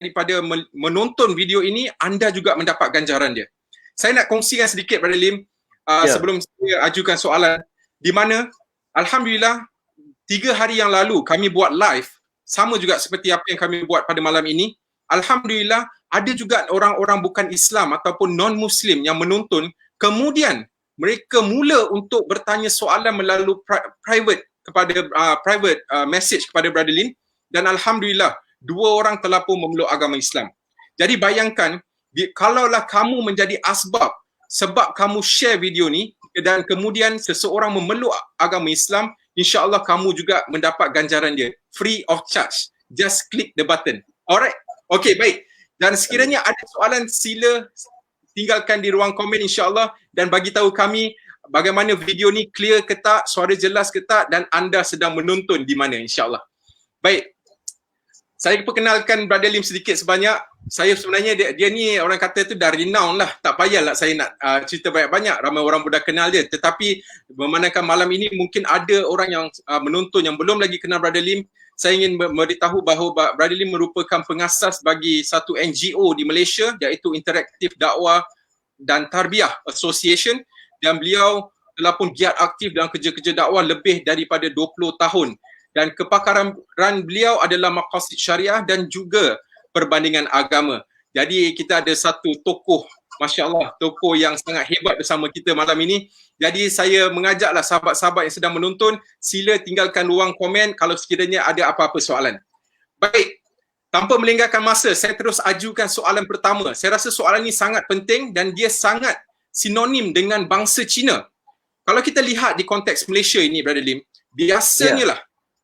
daripada menonton video ini, anda juga mendapat ganjaran dia. Saya nak kongsikan sedikit, Brother Lim, sebelum saya ajukan soalan, di mana Alhamdulillah 3 hari yang lalu kami buat live, sama juga seperti apa yang kami buat pada malam ini. Alhamdulillah ada juga orang-orang bukan Islam ataupun non-Muslim yang menonton, kemudian mereka mula untuk bertanya soalan melalui private message kepada Brother Lim, dan Alhamdulillah 2 orang telah pun memeluk agama Islam. Jadi bayangkan, kalaulah kamu menjadi asbab sebab kamu share video ni dan kemudian seseorang memeluk agama Islam, insya-Allah kamu juga mendapat ganjaran dia free of charge. Just click the button. Alright. Okey, baik. Dan sekiranya ada soalan, sila tinggalkan di ruang komen insya-Allah dan bagi tahu kami bagaimana video ni clear ke tak, suara jelas ke tak, dan anda sedang menonton di mana insya-Allah. Baik. Saya perkenalkan Brother Lim sedikit sebanyak. Saya sebenarnya dia ni orang kata tu dah renown lah. Tak payahlah saya nak cerita banyak-banyak. Ramai orang dah kenal dia. Tetapi memandangkan malam ini mungkin ada orang yang menonton yang belum lagi kenal Brother Lim. Saya ingin memberitahu bahawa Brother Lim merupakan pengasas bagi satu NGO di Malaysia, iaitu Interactive Dakwah dan Tarbiyah Association, dan beliau telah pun giat aktif dalam kerja-kerja dakwah lebih daripada 20 tahun. Dan kepakaran beliau adalah maqasid syariah dan juga perbandingan agama. Jadi kita ada satu tokoh, Masya Allah, tokoh yang sangat hebat bersama kita malam ini. Jadi saya mengajaklah sahabat-sahabat yang sedang menonton, sila tinggalkan ruang komen kalau sekiranya ada apa-apa soalan. Baik, tanpa melengahkan masa, saya terus ajukan soalan pertama. Saya rasa soalan ini sangat penting dan dia sangat sinonim dengan bangsa Cina. Kalau kita lihat di konteks Malaysia ini, Brother Lim, biasanya lah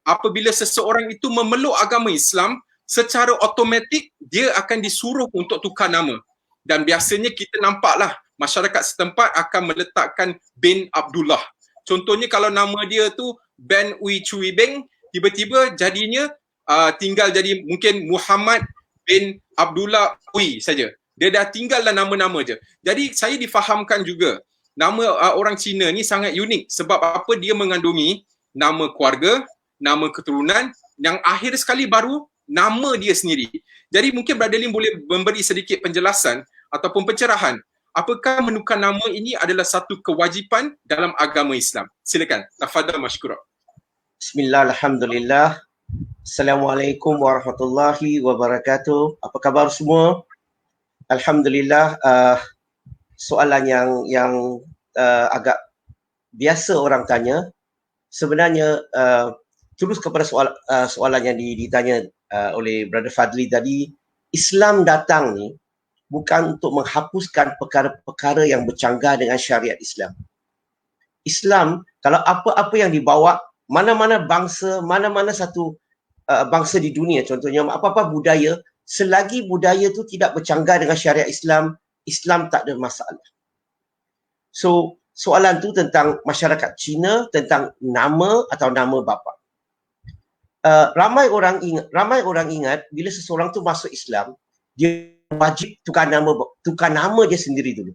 apabila seseorang itu memeluk agama Islam, secara automatik dia akan disuruh untuk tukar nama. Dan biasanya kita nampaklah masyarakat setempat akan meletakkan bin Abdullah. Contohnya kalau nama dia tu Ben Ui Cui Beng, tiba-tiba jadinya tinggal jadi mungkin Muhammad bin Abdullah Ui saja. Dia dah tinggallah nama-nama je. Jadi saya difahamkan juga nama orang Cina ni sangat unik. Sebab apa? Dia mengandungi nama keluarga, nama keturunan, yang akhir sekali baru nama dia sendiri. Jadi mungkin Brother Lim boleh memberi sedikit penjelasan ataupun pencerahan, apakah menukar nama ini adalah satu kewajipan dalam agama Islam? Silakan. Tafadhal mashkura. Bismillah, alhamdulillah. Assalamualaikum warahmatullahi wabarakatuh. Apa khabar semua? Alhamdulillah. Soalan yang agak biasa orang tanya. Sebenarnya terus kepada soalan yang ditanya oleh Brother Fadli tadi, Islam datang ni bukan untuk menghapuskan perkara-perkara yang bercanggah dengan syariat Islam. Islam, kalau apa-apa yang dibawa, mana-mana bangsa, mana-mana satu bangsa di dunia, contohnya apa-apa budaya, selagi budaya tu tidak bercanggah dengan syariat Islam, Islam tak ada masalah. So, soalan tu tentang masyarakat Cina, tentang nama atau nama bapa. Ramai orang ingat bila seseorang tu masuk Islam, dia wajib tukar nama dia sendiri dulu.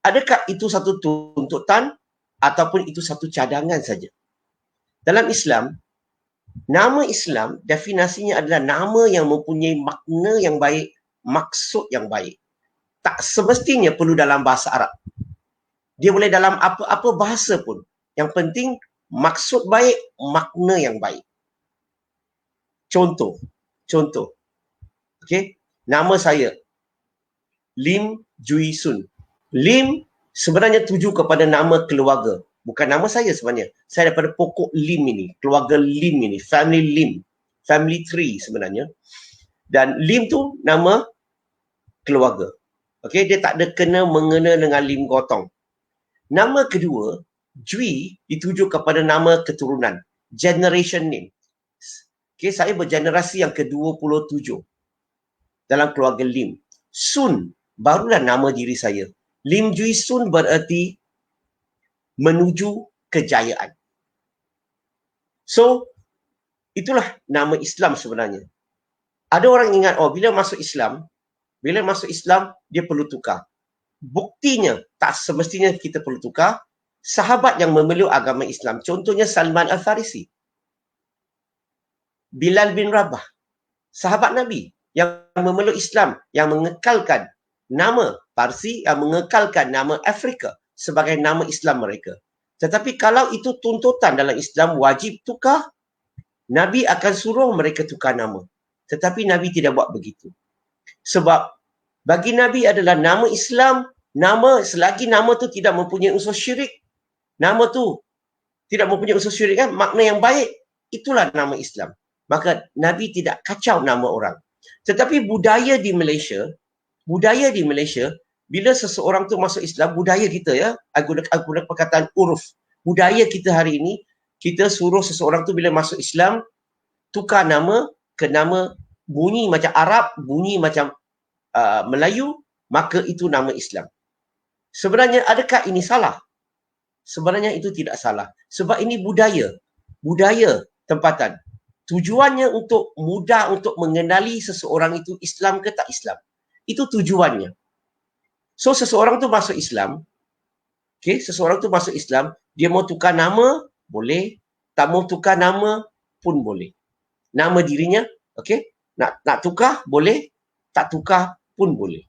Adakah itu satu tuntutan ataupun itu satu cadangan saja? Dalam Islam, nama Islam definisinya adalah nama yang mempunyai makna yang baik, maksud yang baik. Tak semestinya perlu dalam bahasa Arab. Dia boleh dalam apa-apa bahasa pun. Yang penting maksud baik, makna yang baik. Contoh. Okey, nama saya Lim Jui Sun. Lim sebenarnya tuju kepada nama keluarga. Bukan nama saya sebenarnya. Saya daripada pokok Lim ini, keluarga Lim ini, family Lim. Family tree sebenarnya. Dan Lim tu nama keluarga. Okey, dia tak ada mengena dengan Lim Gotong. Nama kedua, Jui, dituju kepada nama keturunan, generation name. Okay, saya bergenerasi yang ke-27 dalam keluarga Lim. Sun, barulah nama diri saya. Lim Jui Sun bererti menuju kejayaan. So, itulah nama Islam sebenarnya. Ada orang ingat, bila masuk Islam, dia perlu tukar. Buktinya, tak semestinya kita perlu tukar. Sahabat yang memeluk agama Islam, contohnya Salman Al-Farisi, Bilal bin Rabah, sahabat Nabi, yang memeluk Islam, yang mengekalkan nama Parsi, yang mengekalkan nama Afrika sebagai nama Islam mereka. Tetapi kalau itu tuntutan dalam Islam wajib tukar, Nabi akan suruh mereka tukar nama. Tetapi Nabi tidak buat begitu. Sebab bagi Nabi adalah nama Islam, nama selagi nama tu tidak mempunyai unsur syirik, nama tu tidak mempunyai unsur syirik kan, makna yang baik, itulah nama Islam. Maka Nabi tidak kacau nama orang. Tetapi budaya di Malaysia, bila seseorang tu masuk Islam, budaya kita ya, aku guna perkataan uruf. Budaya kita hari ini, kita suruh seseorang tu bila masuk Islam, tukar nama ke nama bunyi macam Arab, bunyi macam Melayu, maka itu nama Islam. Sebenarnya adakah ini salah? Sebenarnya itu tidak salah. Sebab ini budaya tempatan. Tujuannya untuk mudah untuk mengenali seseorang itu Islam ke tak Islam. Itu tujuannya. So seseorang tu masuk Islam, seseorang tu masuk Islam, dia mau tukar nama, boleh. Tak mau tukar nama pun boleh. Nama dirinya, nak tukar, boleh. Tak tukar pun boleh.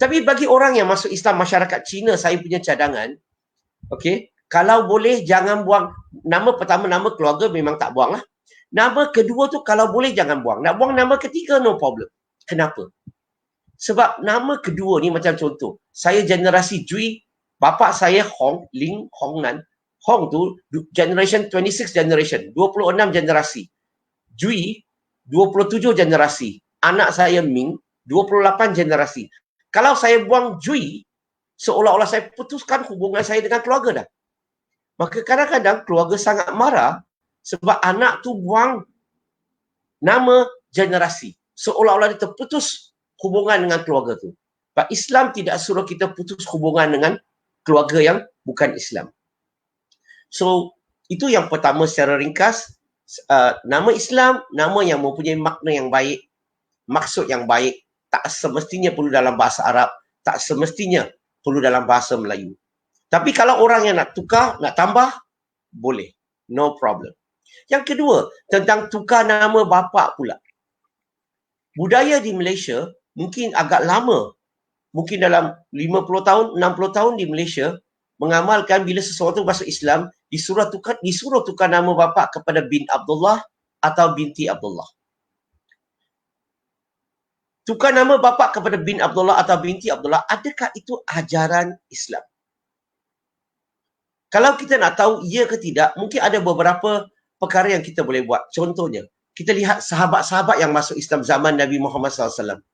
Tapi bagi orang yang masuk Islam, masyarakat Cina, saya punya cadangan, kalau boleh jangan buang. Nama pertama, nama keluarga memang tak buang lah. Nama kedua tu kalau boleh jangan buang. Nak buang nama ketiga, no problem. Kenapa? Sebab nama kedua ni macam contoh. Saya generasi Jui, bapa saya Hong, Ling, Hong Nan. Hong tu generation 26 generation, 26 generasi. Jui 27 generasi. Anak saya Ming 28 generasi. Kalau saya buang Jui, seolah-olah saya putuskan hubungan saya dengan keluarga dah. Maka kadang-kadang keluarga sangat marah sebab anak tu buang nama generasi. Seolah-olah dia terputus hubungan dengan keluarga tu. Sebab Islam tidak suruh kita putus hubungan dengan keluarga yang bukan Islam. So, itu yang pertama secara ringkas. Nama Islam, nama yang mempunyai makna yang baik, maksud yang baik, tak semestinya perlu dalam bahasa Arab, tak semestinya perlu dalam bahasa Melayu. Tapi kalau orang yang nak tukar, nak tambah, boleh. No problem. Yang kedua, tentang tukar nama bapa pula. Budaya di Malaysia mungkin agak lama. Mungkin dalam 50 tahun, 60 tahun di Malaysia, mengamalkan bila seseorang tu masuk Islam, disuruh tukar nama bapa kepada bin Abdullah atau binti Abdullah. Tukar nama bapa kepada bin Abdullah atau binti Abdullah, adakah itu ajaran Islam? Kalau kita nak tahu ya ke tidak, mungkin ada beberapa perkara yang kita boleh buat. Contohnya, kita lihat sahabat-sahabat yang masuk Islam zaman Nabi Muhammad SAW.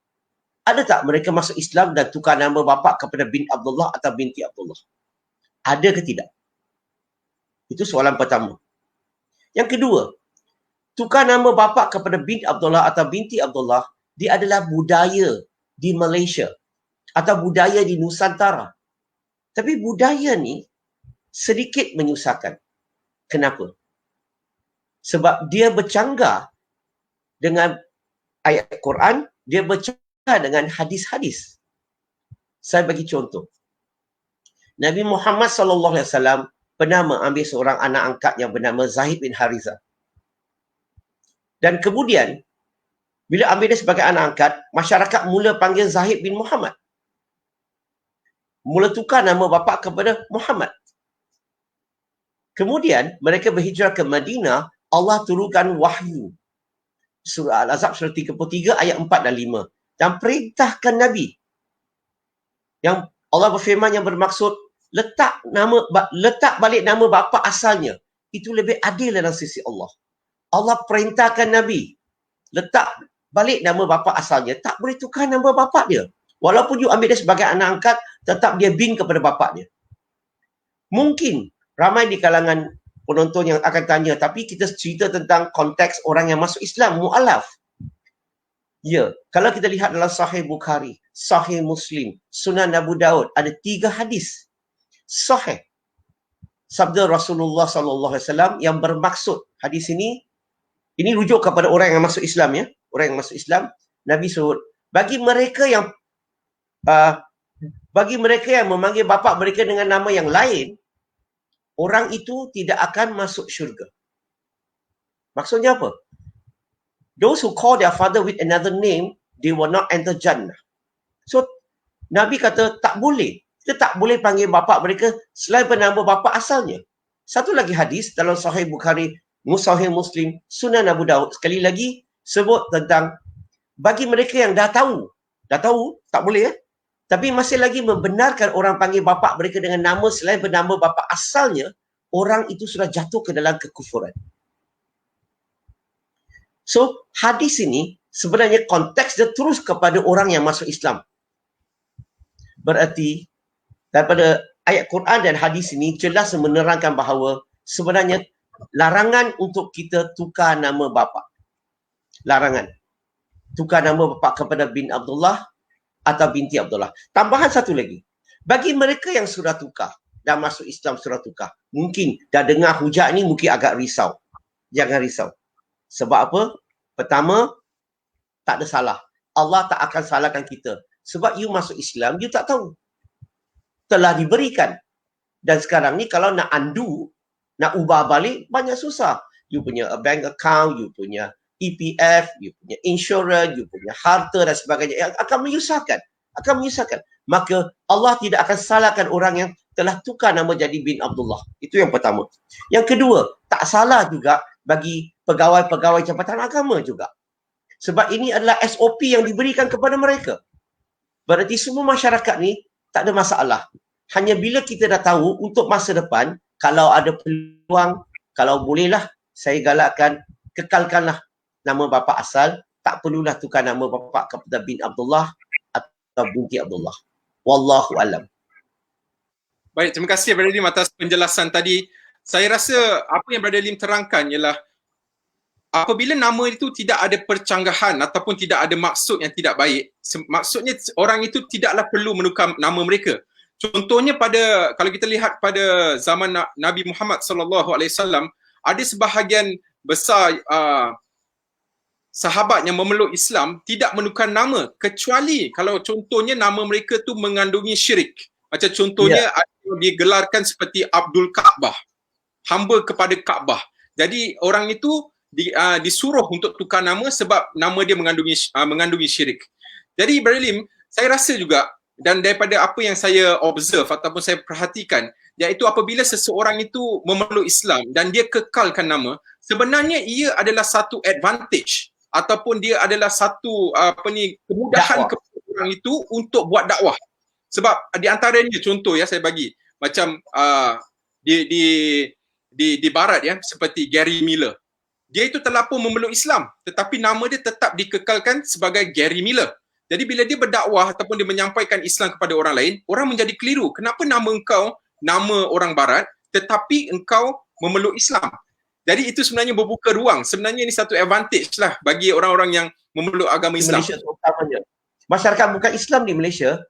Ada tak mereka masuk Islam dan tukar nama bapa kepada bin Abdullah atau binti Abdullah? Ada ke tidak? Itu soalan pertama. Yang kedua, tukar nama bapa kepada bin Abdullah atau binti Abdullah, dia adalah budaya di Malaysia atau budaya di Nusantara. Tapi budaya ni sedikit menyusahkan. Kenapa? Sebab dia bercanggah dengan ayat Quran, dia bercanggah dengan hadis-hadis. Saya bagi contoh. Nabi Muhammad SAW pernah mengambil seorang anak angkat yang bernama Zahid bin Harizah. Dan kemudian, bila ambil dia sebagai anak angkat, masyarakat mula panggil Zahid bin Muhammad. Mula tukar nama bapa kepada Muhammad. Kemudian, mereka berhijrah ke Madinah, Allah turunkan wahyu. Surah Al-Ahzab surah 33 ayat 4 dan 5. Dan perintahkan Nabi. Yang Allah berfirman yang bermaksud, letak balik nama bapa asalnya. Itu lebih adil dalam sisi Allah. Allah perintahkan Nabi, letak balik nama bapa asalnya. Tak boleh tukar nama bapa dia. Walaupun you ambil dia sebagai anak angkat, tetap dia bin kepada bapa dia. Mungkin ramai di kalangan penonton yang akan tanya, tapi kita cerita tentang konteks orang yang masuk Islam, mu'alaf. Ya, kalau kita lihat dalam Sahih Bukhari, Sahih Muslim, Sunan Abu Daud, ada 3 hadis sahih sabda Rasulullah SAW yang bermaksud, hadis ini rujuk kepada orang yang masuk Islam ya. Orang yang masuk Islam, Nabi suruh bagi mereka yang memanggil bapa mereka dengan nama yang lain, orang itu tidak akan masuk syurga. Maksudnya apa? Those who call their father with another name, they will not enter Jannah. So Nabi kata tak boleh. Kita tak boleh panggil bapa mereka selain bernama bapa asalnya. Satu lagi hadis dalam Sahih Bukhari, Sahih Muslim, Sunan Abu Daud, sekali lagi sebut tentang bagi mereka yang dah tahu tak boleh tapi masih lagi membenarkan orang panggil bapa mereka dengan nama selain bernama bapa asalnya, orang itu sudah jatuh ke dalam kekufuran. So hadis ini sebenarnya konteks dia terus kepada orang yang masuk Islam. Berarti daripada ayat Quran dan hadis ini jelas menerangkan bahawa sebenarnya larangan untuk kita tukar nama bapa. Larangan. Tukar nama bapa kepada bin Abdullah atau binti Abdullah. Tambahan satu lagi. Bagi mereka yang sudah tukar dan masuk Islam sudah tukar, mungkin dah dengar hujah ni mungkin agak risau. Jangan risau. Sebab apa? Pertama, tak ada salah. Allah tak akan salahkan kita. Sebab you masuk Islam, you tak tahu. Telah diberikan. Dan sekarang ni kalau nak undo, nak ubah balik, banyak susah. You punya bank account, you punya EPF, you punya insurance, you punya harta dan sebagainya. Yang akan menyusahkan. Maka Allah tidak akan salahkan orang yang telah tukar nama jadi bin Abdullah. Itu yang pertama. Yang kedua, tak salah juga bagi pegawai-pegawai Jabatan Agama juga. Sebab ini adalah SOP yang diberikan kepada mereka. Berarti semua masyarakat ni tak ada masalah. Hanya bila kita dah tahu untuk masa depan, kalau ada peluang, kalau bolehlah, saya galakkan, kekalkanlah nama bapa asal. Tak perlulah tukar nama bapa kepada bin Abdullah atau binti Abdullah. Wallahu alam. Baik, terima kasih Brother Lim atas penjelasan tadi. Saya rasa apa yang Brother Lim terangkan ialah apabila nama itu tidak ada percanggahan ataupun tidak ada maksud yang tidak baik, maksudnya orang itu tidaklah perlu menukar nama mereka. Contohnya kalau kita lihat pada zaman Nabi Muhammad SAW, ada sebahagian besar sahabat yang memeluk Islam tidak menukar nama kecuali kalau contohnya nama mereka tu mengandungi syirik. Macam contohnya digelarkan seperti Abdul Kaabah, hamba kepada Kaabah. Jadi orang itu disuruh untuk tukar nama sebab nama dia mengandungi syirik. Jadi Brother Lim, saya rasa juga dan daripada apa yang saya observe ataupun saya perhatikan, iaitu apabila seseorang itu memeluk Islam dan dia kekalkan nama, sebenarnya ia adalah satu advantage ataupun dia adalah satu kemudahan kepada orang itu untuk buat dakwah. Sebab di antaranya contoh saya bagi macam di barat seperti Gary Miller. Dia itu telah pun memeluk Islam tetapi nama dia tetap dikekalkan sebagai Gary Miller. Jadi bila dia berdakwah ataupun dia menyampaikan Islam kepada orang lain, orang menjadi keliru. Kenapa nama engkau nama orang barat tetapi engkau memeluk Islam? Jadi itu sebenarnya membuka ruang. Sebenarnya ini satu advantage lah bagi orang-orang yang memeluk agama Islam. Malaysia terutamanya. Masyarakat bukan Islam di Malaysia,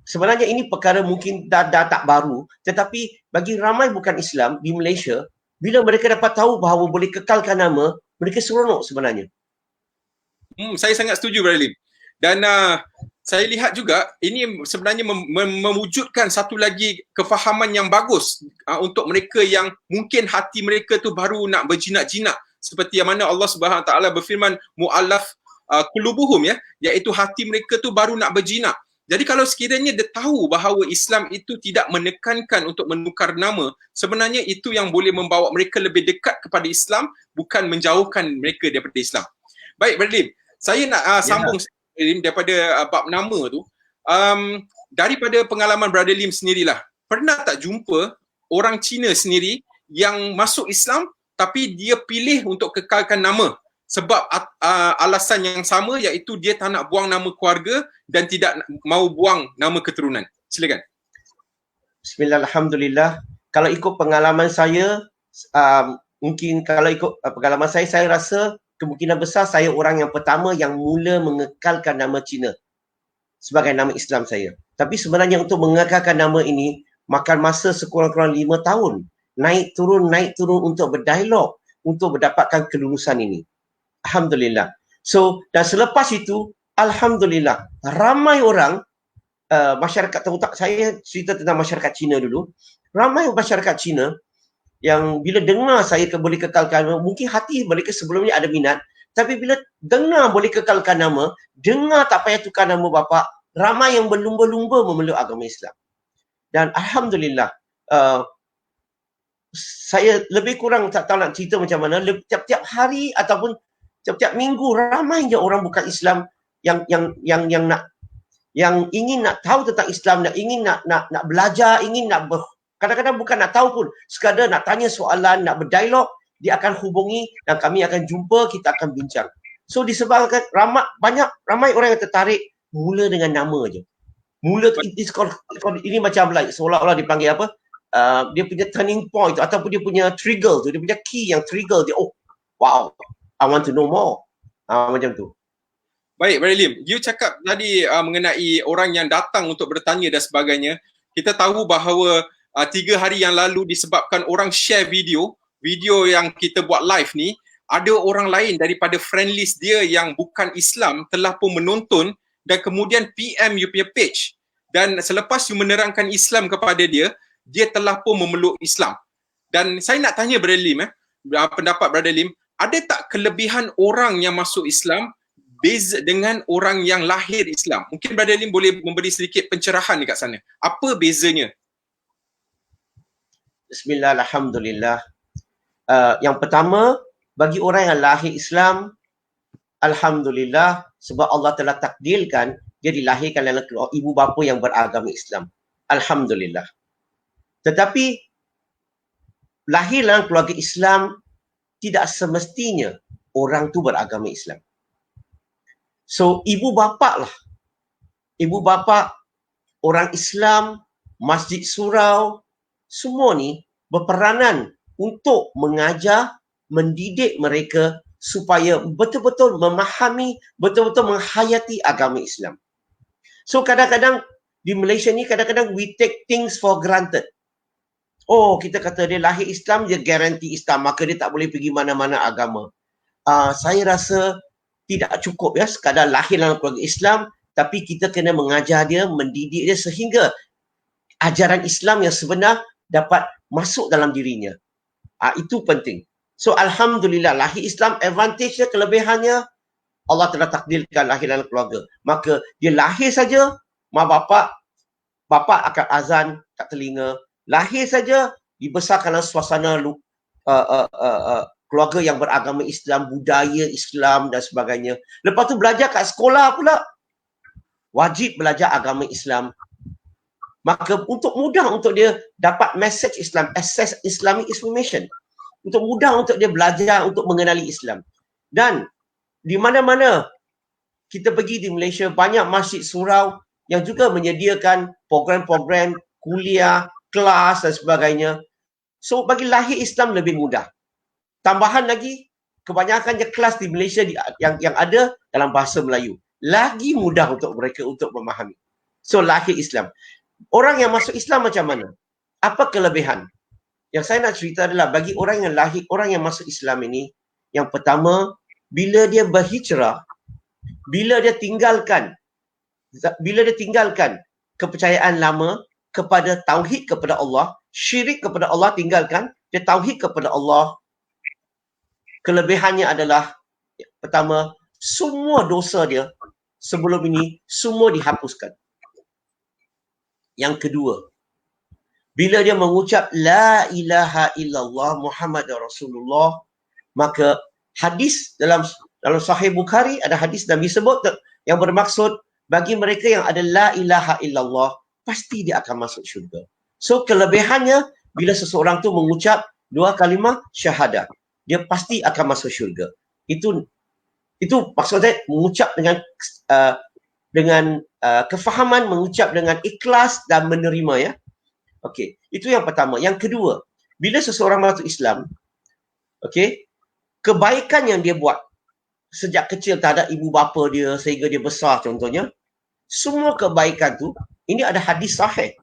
sebenarnya ini perkara mungkin dah tak baru, tetapi bagi ramai bukan Islam di Malaysia, bila mereka dapat tahu bahawa boleh kekalkan nama, mereka seronok sebenarnya. Saya sangat setuju Brother Lim. Dan saya lihat juga ini sebenarnya mewujudkan satu lagi kefahaman yang bagus untuk mereka yang mungkin hati mereka tu baru nak berjinak-jinak, seperti yang mana Allah Subhanahu Wa Taala berfirman mu'allaf qulubuhum, iaitu hati mereka tu baru nak berjinak. Jadi kalau sekiranya dia tahu bahawa Islam itu tidak menekankan untuk menukar nama, sebenarnya itu yang boleh membawa mereka lebih dekat kepada Islam, bukan menjauhkan mereka daripada Islam. Baik Brother Lim, saya nak sambung daripada bab nama tu. Daripada pengalaman Brother Lim sendirilah, pernah tak jumpa orang Cina sendiri yang masuk Islam tapi dia pilih untuk kekalkan nama sebab alasan yang sama, iaitu dia tak nak buang nama keluarga dan tidak mau buang nama keturunan. Silakan. Bismillahirrahmanirrahim. Kalau ikut pengalaman saya, mungkin kalau ikut pengalaman saya rasa kemungkinan besar saya orang yang pertama yang mula mengekalkan nama Cina sebagai nama Islam saya. Tapi sebenarnya untuk mengekalkan nama ini makan masa sekurang-kurang 5 tahun. Naik turun untuk berdialog untuk mendapatkan kelulusan ini. Alhamdulillah. So, dan selepas itu, Alhamdulillah, ramai orang, masyarakat, saya cerita tentang masyarakat Cina dulu, ramai masyarakat Cina yang bila dengar saya boleh kekalkan, mungkin hati mereka sebelumnya ada minat, Tapi bila dengar boleh kekalkan nama, dengar tak payah tukar nama bapa, ramai yang berlumba-lumba memeluk agama Islam. Dan Alhamdulillah, saya lebih kurang tak tahu nak cerita macam mana, tiap-tiap hari ataupun tiap-tiap minggu ramai je orang bukan Islam yang ingin nak tahu tentang Islam, ingin nak belajar, ingin kadang-kadang bukan nak tahu pun, sekadar nak tanya soalan, nak berdialog, dia akan hubungi dan kami akan jumpa, kita akan bincang. So disebabkan ramai orang yang tertarik mula dengan nama je. Mula ini macam seolah-olah dipanggil apa? Dia punya turning point tu, ataupun dia punya trigger tu, dia punya key yang trigger dia, oh wow, I want to know more. Macam tu. Baik, Brother Lim, you cakap tadi mengenai orang yang datang untuk bertanya dan sebagainya. Kita tahu bahawa 3 hari yang lalu disebabkan orang share video yang kita buat live ni, ada orang lain daripada friend list dia yang bukan Islam telah pun menonton dan kemudian PM you punya page. Dan selepas you menerangkan Islam kepada dia, dia telah pun memeluk Islam. Dan saya nak tanya Brother Lim, pendapat Brother Lim, ada tak kelebihan orang yang masuk Islam beza dengan orang yang lahir Islam? Mungkin Brother Lim boleh memberi sedikit pencerahan dekat sana. Apa bezanya? Bismillah, alhamdulillah. Yang pertama, bagi orang yang lahir Islam, alhamdulillah, sebab Allah telah takdirkan dia dilahirkan dalam ibu bapa yang beragama Islam. Alhamdulillah. Tetapi lahir dalam keluarga Islam tidak semestinya orang tu beragama Islam. So ibu bapa lah. Ibu bapa orang Islam, masjid surau, semua ni berperanan untuk mengajar, mendidik mereka supaya betul-betul memahami, betul-betul menghayati agama Islam. So kadang-kadang di Malaysia ni kadang-kadang we take things for granted. Oh, kita kata dia lahir Islam, dia garanti Islam, maka dia tak boleh pergi mana-mana agama. Saya rasa tidak cukup ya sekadar lahir dalam keluarga Islam, tapi kita kena mengajar dia, mendidik dia sehingga ajaran Islam yang sebenar dapat masuk dalam dirinya. Itu penting. So alhamdulillah, lahir Islam, advantage-nya, kelebihannya, Allah telah takdirkan lahir dalam keluarga. Maka dia lahir saja, mak bapa akan azan kat telinga. Lahir saja, dibesarkan dalam suasana keluarga yang beragama Islam, budaya Islam dan sebagainya. Lepas tu belajar kat sekolah pula, wajib belajar agama Islam. Maka untuk mudah untuk dia dapat message Islam, access Islamic information, untuk mudah untuk dia belajar untuk mengenali Islam. Dan di mana-mana kita pergi di Malaysia, banyak masjid surau yang juga menyediakan program-program kuliah, kelas dan sebagainya. So bagi lahir Islam lebih mudah. Tambahan lagi, kebanyakannya kelas di Malaysia yang ada dalam bahasa Melayu. Lagi mudah untuk mereka untuk memahami. So lahir Islam. Orang yang masuk Islam macam mana? Apa kelebihan? Yang saya nak cerita adalah bagi orang yang lahir, orang yang masuk Islam ini, yang pertama, bila dia berhijrah, bila dia tinggalkan kepercayaan lama kepada tauhid kepada Allah, syirik kepada Allah tinggalkan, dia tauhid kepada Allah, kelebihannya adalah pertama, semua dosa dia sebelum ini semua dihapuskan. Yang kedua, bila dia mengucap la ilaha illallah Muhammad Rasulullah, maka hadis dalam Sahih Bukhari ada hadis Nabi sebut yang bermaksud bagi mereka yang ada la ilaha illallah pasti dia akan masuk syurga. So kelebihannya bila seseorang tu mengucap 2 kalimah syahadah, dia pasti akan masuk syurga. Itu maksudnya mengucap dengan kefahaman, mengucap dengan ikhlas dan menerima ya. Okey, itu yang pertama. Yang kedua, bila seseorang masuk Islam, okey, kebaikan yang dia buat sejak kecil terhadap ibu bapa dia sehingga dia besar contohnya, semua kebaikan tu, ini ada hadis sahih.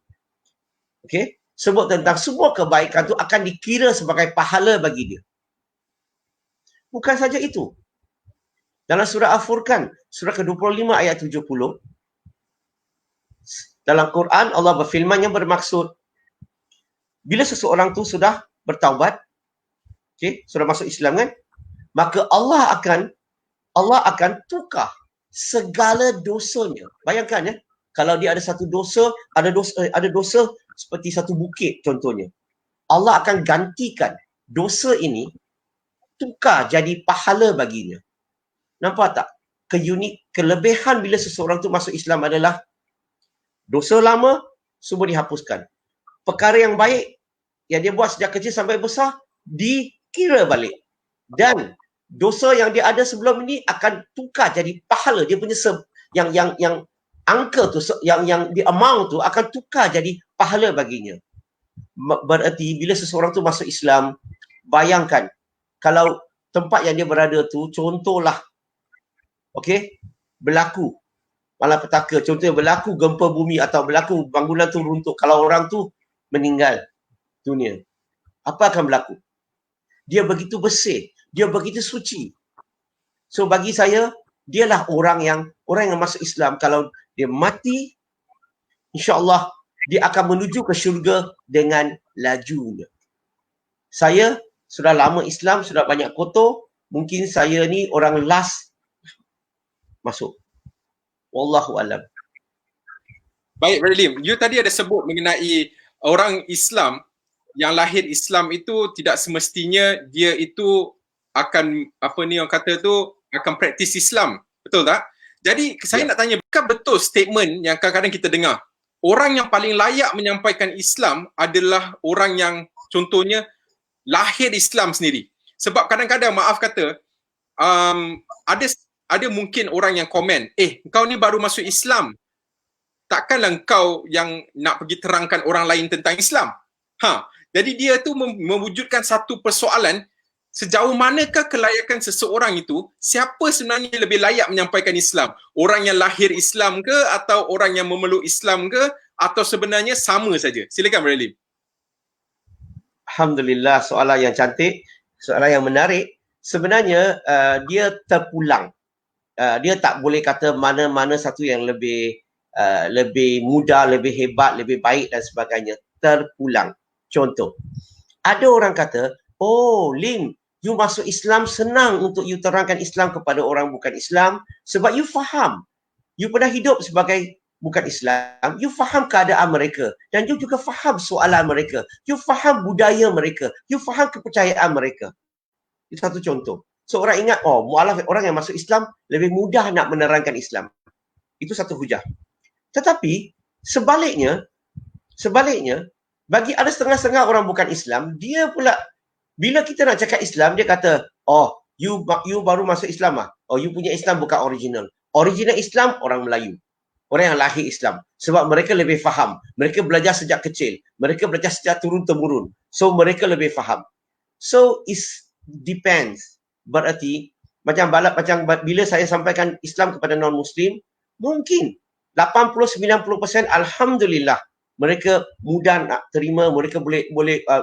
Okey, sebut tentang semua kebaikan tu akan dikira sebagai pahala bagi dia. Bukan saja itu. Dalam surah Al-Furqan, surah ke-25 ayat 70, dalam Quran Allah berfirman yang bermaksud bila seseorang tu sudah bertaubat, okay, sudah masuk Islam kan, maka Allah akan Allah akan tukar segala dosanya. Bayangkan ya, kalau dia ada satu dosa, ada dosa seperti satu bukit contohnya. Allah akan gantikan dosa ini, tukar jadi pahala baginya. Nampak tak? Kelebihan bila seseorang tu masuk Islam adalah dosa lama semua dihapuskan. Perkara yang baik yang dia buat sejak kecil sampai besar dikira balik. Dan dosa yang dia ada sebelum ini akan tukar jadi pahala. Dia punya yang angka tu, yang di amount tu akan tukar jadi pahala baginya. Berarti bila seseorang tu masuk Islam, bayangkan kalau tempat yang dia berada tu, contohlah, okey, berlaku malapetaka, contohnya berlaku gempa bumi atau berlaku bangunan tu runtuh, kalau orang tu meninggal dunia, apa akan berlaku? Dia begitu bersih, dia begitu suci. So bagi saya, dialah orang yang masuk Islam, kalau dia mati, insya-Allah dia akan menuju ke syurga dengan lajunya. Saya sudah lama Islam, sudah banyak kotor, mungkin saya ni orang last masuk. Wallahu alam. Baik, Brother Lim, you tadi ada sebut mengenai orang Islam yang lahir Islam itu tidak semestinya dia itu akan orang kata tu akan praktis Islam. Betul tak? Jadi saya nak tanya, bukan betul statement yang kadang-kadang kita dengar, orang yang paling layak menyampaikan Islam adalah orang yang contohnya lahir Islam sendiri. Sebab kadang-kadang maaf kata ada mungkin orang yang komen, kau ni baru masuk Islam, takkanlah kau yang nak pergi terangkan orang lain tentang Islam. Jadi dia tu mewujudkan satu persoalan, sejauh manakah kelayakan seseorang itu, siapa sebenarnya lebih layak menyampaikan Islam? Orang yang lahir Islam ke, atau orang yang memeluk Islam ke, atau sebenarnya sama saja? Silakan Brother Lim. Alhamdulillah, soalan yang cantik, soalan yang menarik. Sebenarnya dia terpulang. Dia tak boleh kata mana-mana satu yang lebih mudah, lebih hebat, lebih baik dan sebagainya. Terpulang. Contoh, ada orang kata, oh Lim, you masuk Islam senang untuk you terangkan Islam kepada orang bukan Islam sebab you faham. You pernah hidup sebagai bukan Islam, you faham keadaan mereka dan you juga faham soalan mereka. You faham budaya mereka. You faham kepercayaan mereka. Itu satu contoh. So orang ingat, mualaf orang yang masuk Islam lebih mudah nak menerangkan Islam. Itu satu hujah. Tetapi sebaliknya, bagi ada setengah-setengah orang bukan Islam, dia pula bila kita nak cakap Islam, dia kata, you baru masuk Islam ah. You punya Islam bukan original. Original Islam orang Melayu. Orang yang lahir Islam. Sebab mereka lebih faham. Mereka belajar sejak kecil. Mereka belajar sejak turun-temurun. So mereka lebih faham. So it depends. Berarti macam bila saya sampaikan Islam kepada non-Muslim, mungkin 80-90% alhamdulillah mereka mudah nak terima, mereka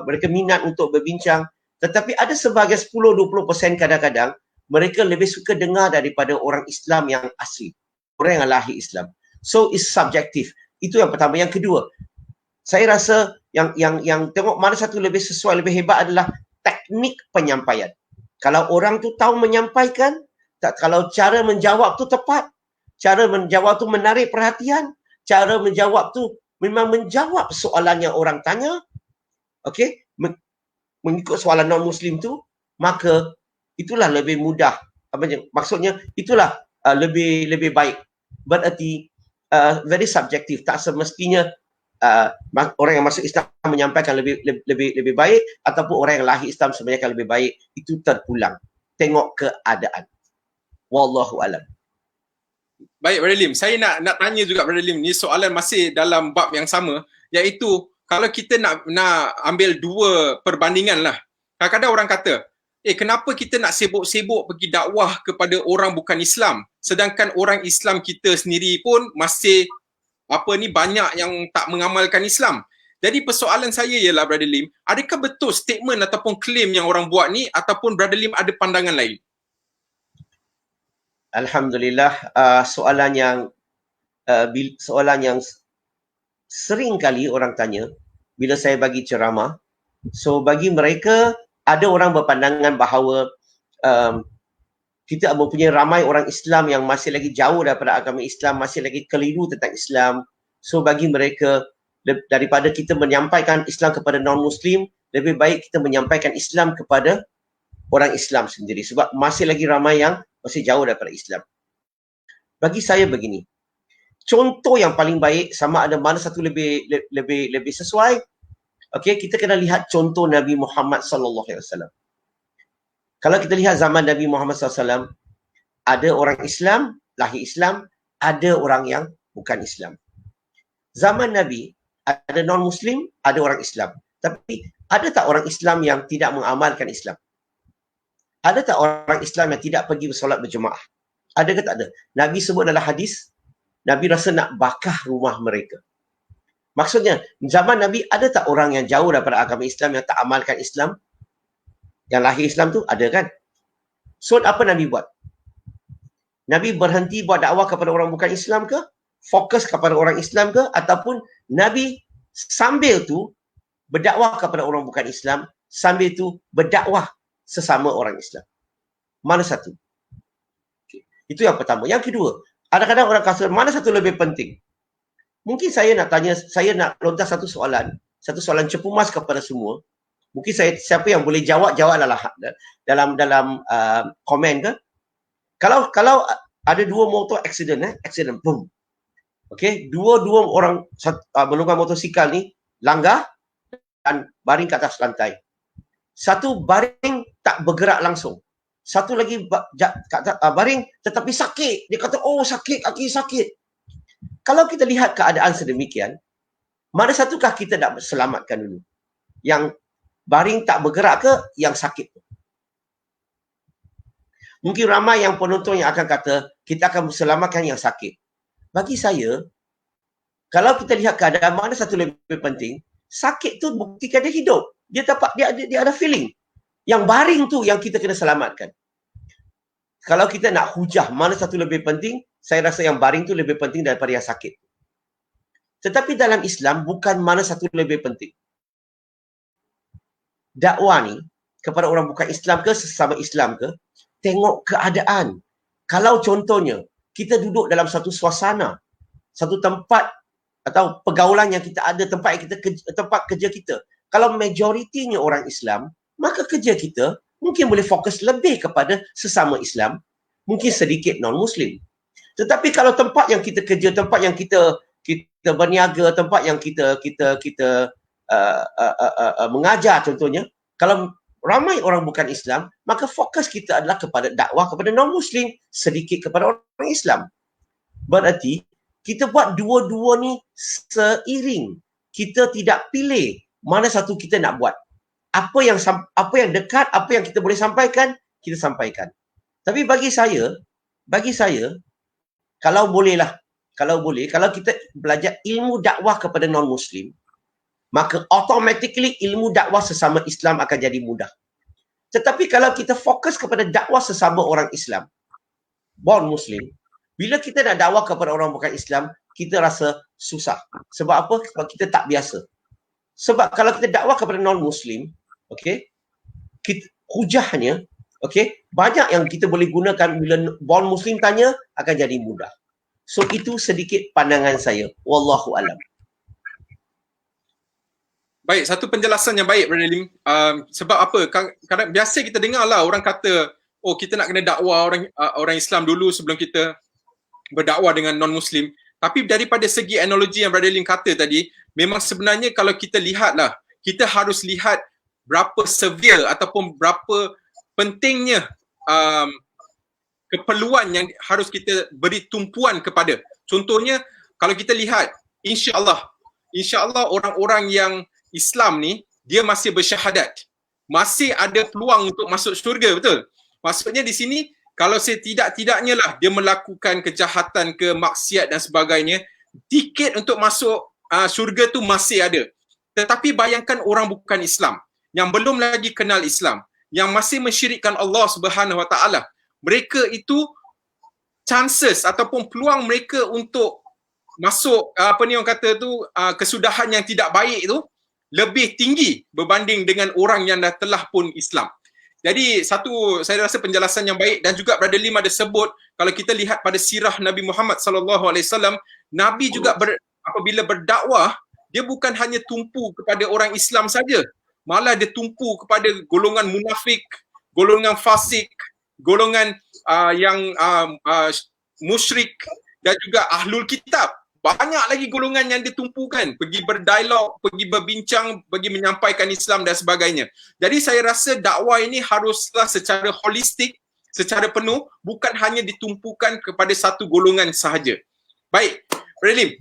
mereka minat untuk berbincang. Tetapi ada sebahagian 10-20% kadang-kadang mereka lebih suka dengar daripada orang Islam yang asli, orang yang lahir Islam. So it's subjective. Itu yang pertama. Yang kedua, saya rasa yang tengok mana satu lebih sesuai, lebih hebat adalah teknik penyampaian. Kalau orang tu tahu menyampaikan, kalau cara menjawab tu tepat, cara menjawab tu menarik perhatian, cara menjawab tu memang menjawab soalan yang orang tanya, okey, mengikut soalan non-Muslim tu, maka itulah lebih mudah. Maksudnya itulah lebih baik. Berarti very subjektif. Tak semestinya orang yang masuk Islam menyampaikan lebih baik ataupun orang yang lahir Islam sebenarnya lebih baik. Itu terpulang. Tengok keadaan. Wallahu alam. Baik Brother Lim, saya nak tanya juga Brother Lim, ni soalan masih dalam bab yang sama, iaitu kalau kita nak ambil dua perbandingan lah. Kadang-kadang orang kata, kenapa kita nak sibuk-sibuk pergi dakwah kepada orang bukan Islam, sedangkan orang Islam kita sendiri pun masih banyak yang tak mengamalkan Islam. Jadi persoalan saya ialah Brother Lim, adakah betul statement ataupun claim yang orang buat ni, ataupun Brother Lim ada pandangan lain? Alhamdulillah, soalan yang sering kali orang tanya bila saya bagi ceramah. So bagi mereka, ada orang berpandangan bahawa kita mempunyai ramai orang Islam yang masih lagi jauh daripada agama Islam, masih lagi keliru tentang Islam. So bagi mereka, daripada kita menyampaikan Islam kepada non-Muslim, lebih baik kita menyampaikan Islam kepada orang Islam sendiri. Sebab masih lagi ramai yang masih jauh daripada Islam. Bagi saya begini, contoh yang paling baik sama ada mana satu lebih sesuai. Okey, kita kena lihat contoh Nabi Muhammad sallallahu alaihi wasallam. Kalau kita lihat zaman Nabi Muhammad SAW, ada orang Islam, lahir Islam, ada orang yang bukan Islam. Zaman Nabi, ada non-Muslim, ada orang Islam. Tapi, ada tak orang Islam yang tidak mengamalkan Islam? Ada tak orang Islam yang tidak pergi bersolat berjemaah? Ada ke tak ada? Nabi sebut dalam hadis, Nabi rasa nak bakar rumah mereka. Maksudnya, zaman Nabi, ada tak orang yang jauh daripada agama Islam yang tak amalkan Islam? Yang lahir Islam tu ada kan? So apa Nabi buat? Nabi berhenti buat dakwah kepada orang bukan Islam ke? Fokus kepada orang Islam ke? Ataupun Nabi sambil tu berdakwah kepada orang bukan Islam, sambil tu berdakwah sesama orang Islam? Mana satu? Okay. Itu yang pertama. Yang kedua, kadang-kadang orang kata mana satu lebih penting? Mungkin saya nak lontar satu soalan cepu mas kepada semua. Mungkin siapa yang boleh jawab dalam komen ke? Kalau ada dua motor accident, boom. Okey, dua orang menggunakan motosikal ni langgar dan baring ke atas lantai. Satu baring tak bergerak langsung. Satu lagi baring tetapi sakit. Dia kata, oh sakit, kaki sakit. Kalau kita lihat keadaan sedemikian, mana satukah kita nak selamatkan dulu? Yang baring tak bergerak ke yang sakit? Mungkin ramai yang penonton yang akan kata, kita akan selamatkan yang sakit. Bagi saya, kalau kita lihat keadaan mana satu lebih penting, sakit tu buktikan dia hidup. Dia ada feeling. Yang baring tu yang kita kena selamatkan. Kalau kita nak hujah mana satu lebih penting, saya rasa yang baring tu lebih penting daripada yang sakit. Tetapi dalam Islam, bukan mana satu lebih penting. Dakwah ni kepada orang bukan Islam ke sesama Islam ke, tengok keadaan. Kalau contohnya kita duduk dalam satu suasana, satu tempat atau pergaulan yang kita ada, tempat kerja kita, kalau majoritinya orang Islam, maka kerja kita mungkin boleh fokus lebih kepada sesama Islam, mungkin sedikit non-Muslim. Tetapi kalau tempat yang kita kerja, tempat yang kita berniaga, tempat yang kita mengajar contohnya, kalau ramai orang bukan Islam, maka fokus kita adalah kepada dakwah kepada non-Muslim, sedikit kepada orang Islam. Berarti kita buat dua-dua ni seiring. Kita tidak pilih mana satu kita nak buat. Apa yang dekat, apa yang kita boleh sampaikan, kita sampaikan. Tapi bagi saya, kalau kita belajar ilmu dakwah kepada non-Muslim, maka automatically ilmu dakwah sesama Islam akan jadi mudah. Tetapi kalau kita fokus kepada dakwah sesama orang Islam, born Muslim, bila kita nak dakwah kepada orang bukan Islam, kita rasa susah. Sebab apa? Sebab kita tak biasa. Sebab kalau kita dakwah kepada non-Muslim, okey, hujahnya, okey, banyak yang kita boleh gunakan bila born Muslim tanya, akan jadi mudah. So itu sedikit pandangan saya. Wallahu alam. Baik, satu penjelasan yang baik Brother Lim. Sebab apa? Kadang biasa kita dengar lah orang kata, oh kita nak kena dakwah orang Islam dulu sebelum kita berdakwah dengan non-Muslim. Tapi daripada segi analogi yang Brother Lim kata tadi, memang sebenarnya kalau kita lihatlah, kita harus lihat berapa severe ataupun berapa pentingnya keperluan yang harus kita beri tumpuan kepada. Contohnya, kalau kita lihat, insya-Allah orang-orang yang Islam ni, dia masih bersyahadat. Masih ada peluang untuk masuk syurga, betul? Maksudnya di sini, kalau setidak-tidaknya lah dia melakukan kejahatan ke maksiat dan sebagainya, tiket untuk masuk syurga tu masih ada. Tetapi bayangkan orang bukan Islam, yang belum lagi kenal Islam, yang masih mensyirikkan Allah Subhanahu Wa Taala. Mereka itu chances ataupun peluang mereka untuk masuk orang kata tu kesudahan yang tidak baik tu lebih tinggi berbanding dengan orang yang dah telah pun Islam. Jadi satu, saya rasa penjelasan yang baik, dan juga Brother Lim ada sebut, kalau kita lihat pada sirah Nabi Muhammad SAW, Nabi juga apabila berdakwah, dia bukan hanya tumpu kepada orang Islam saja, malah dia tumpu kepada golongan munafik, golongan fasik, golongan yang musyrik, dan juga ahlul kitab. Banyak lagi golongan yang ditumpukan, pergi berdialog, pergi berbincang, pergi menyampaikan Islam dan sebagainya. Jadi saya rasa dakwah ini haruslah secara holistik, secara penuh, bukan hanya ditumpukan kepada satu golongan sahaja. Baik, Prelim,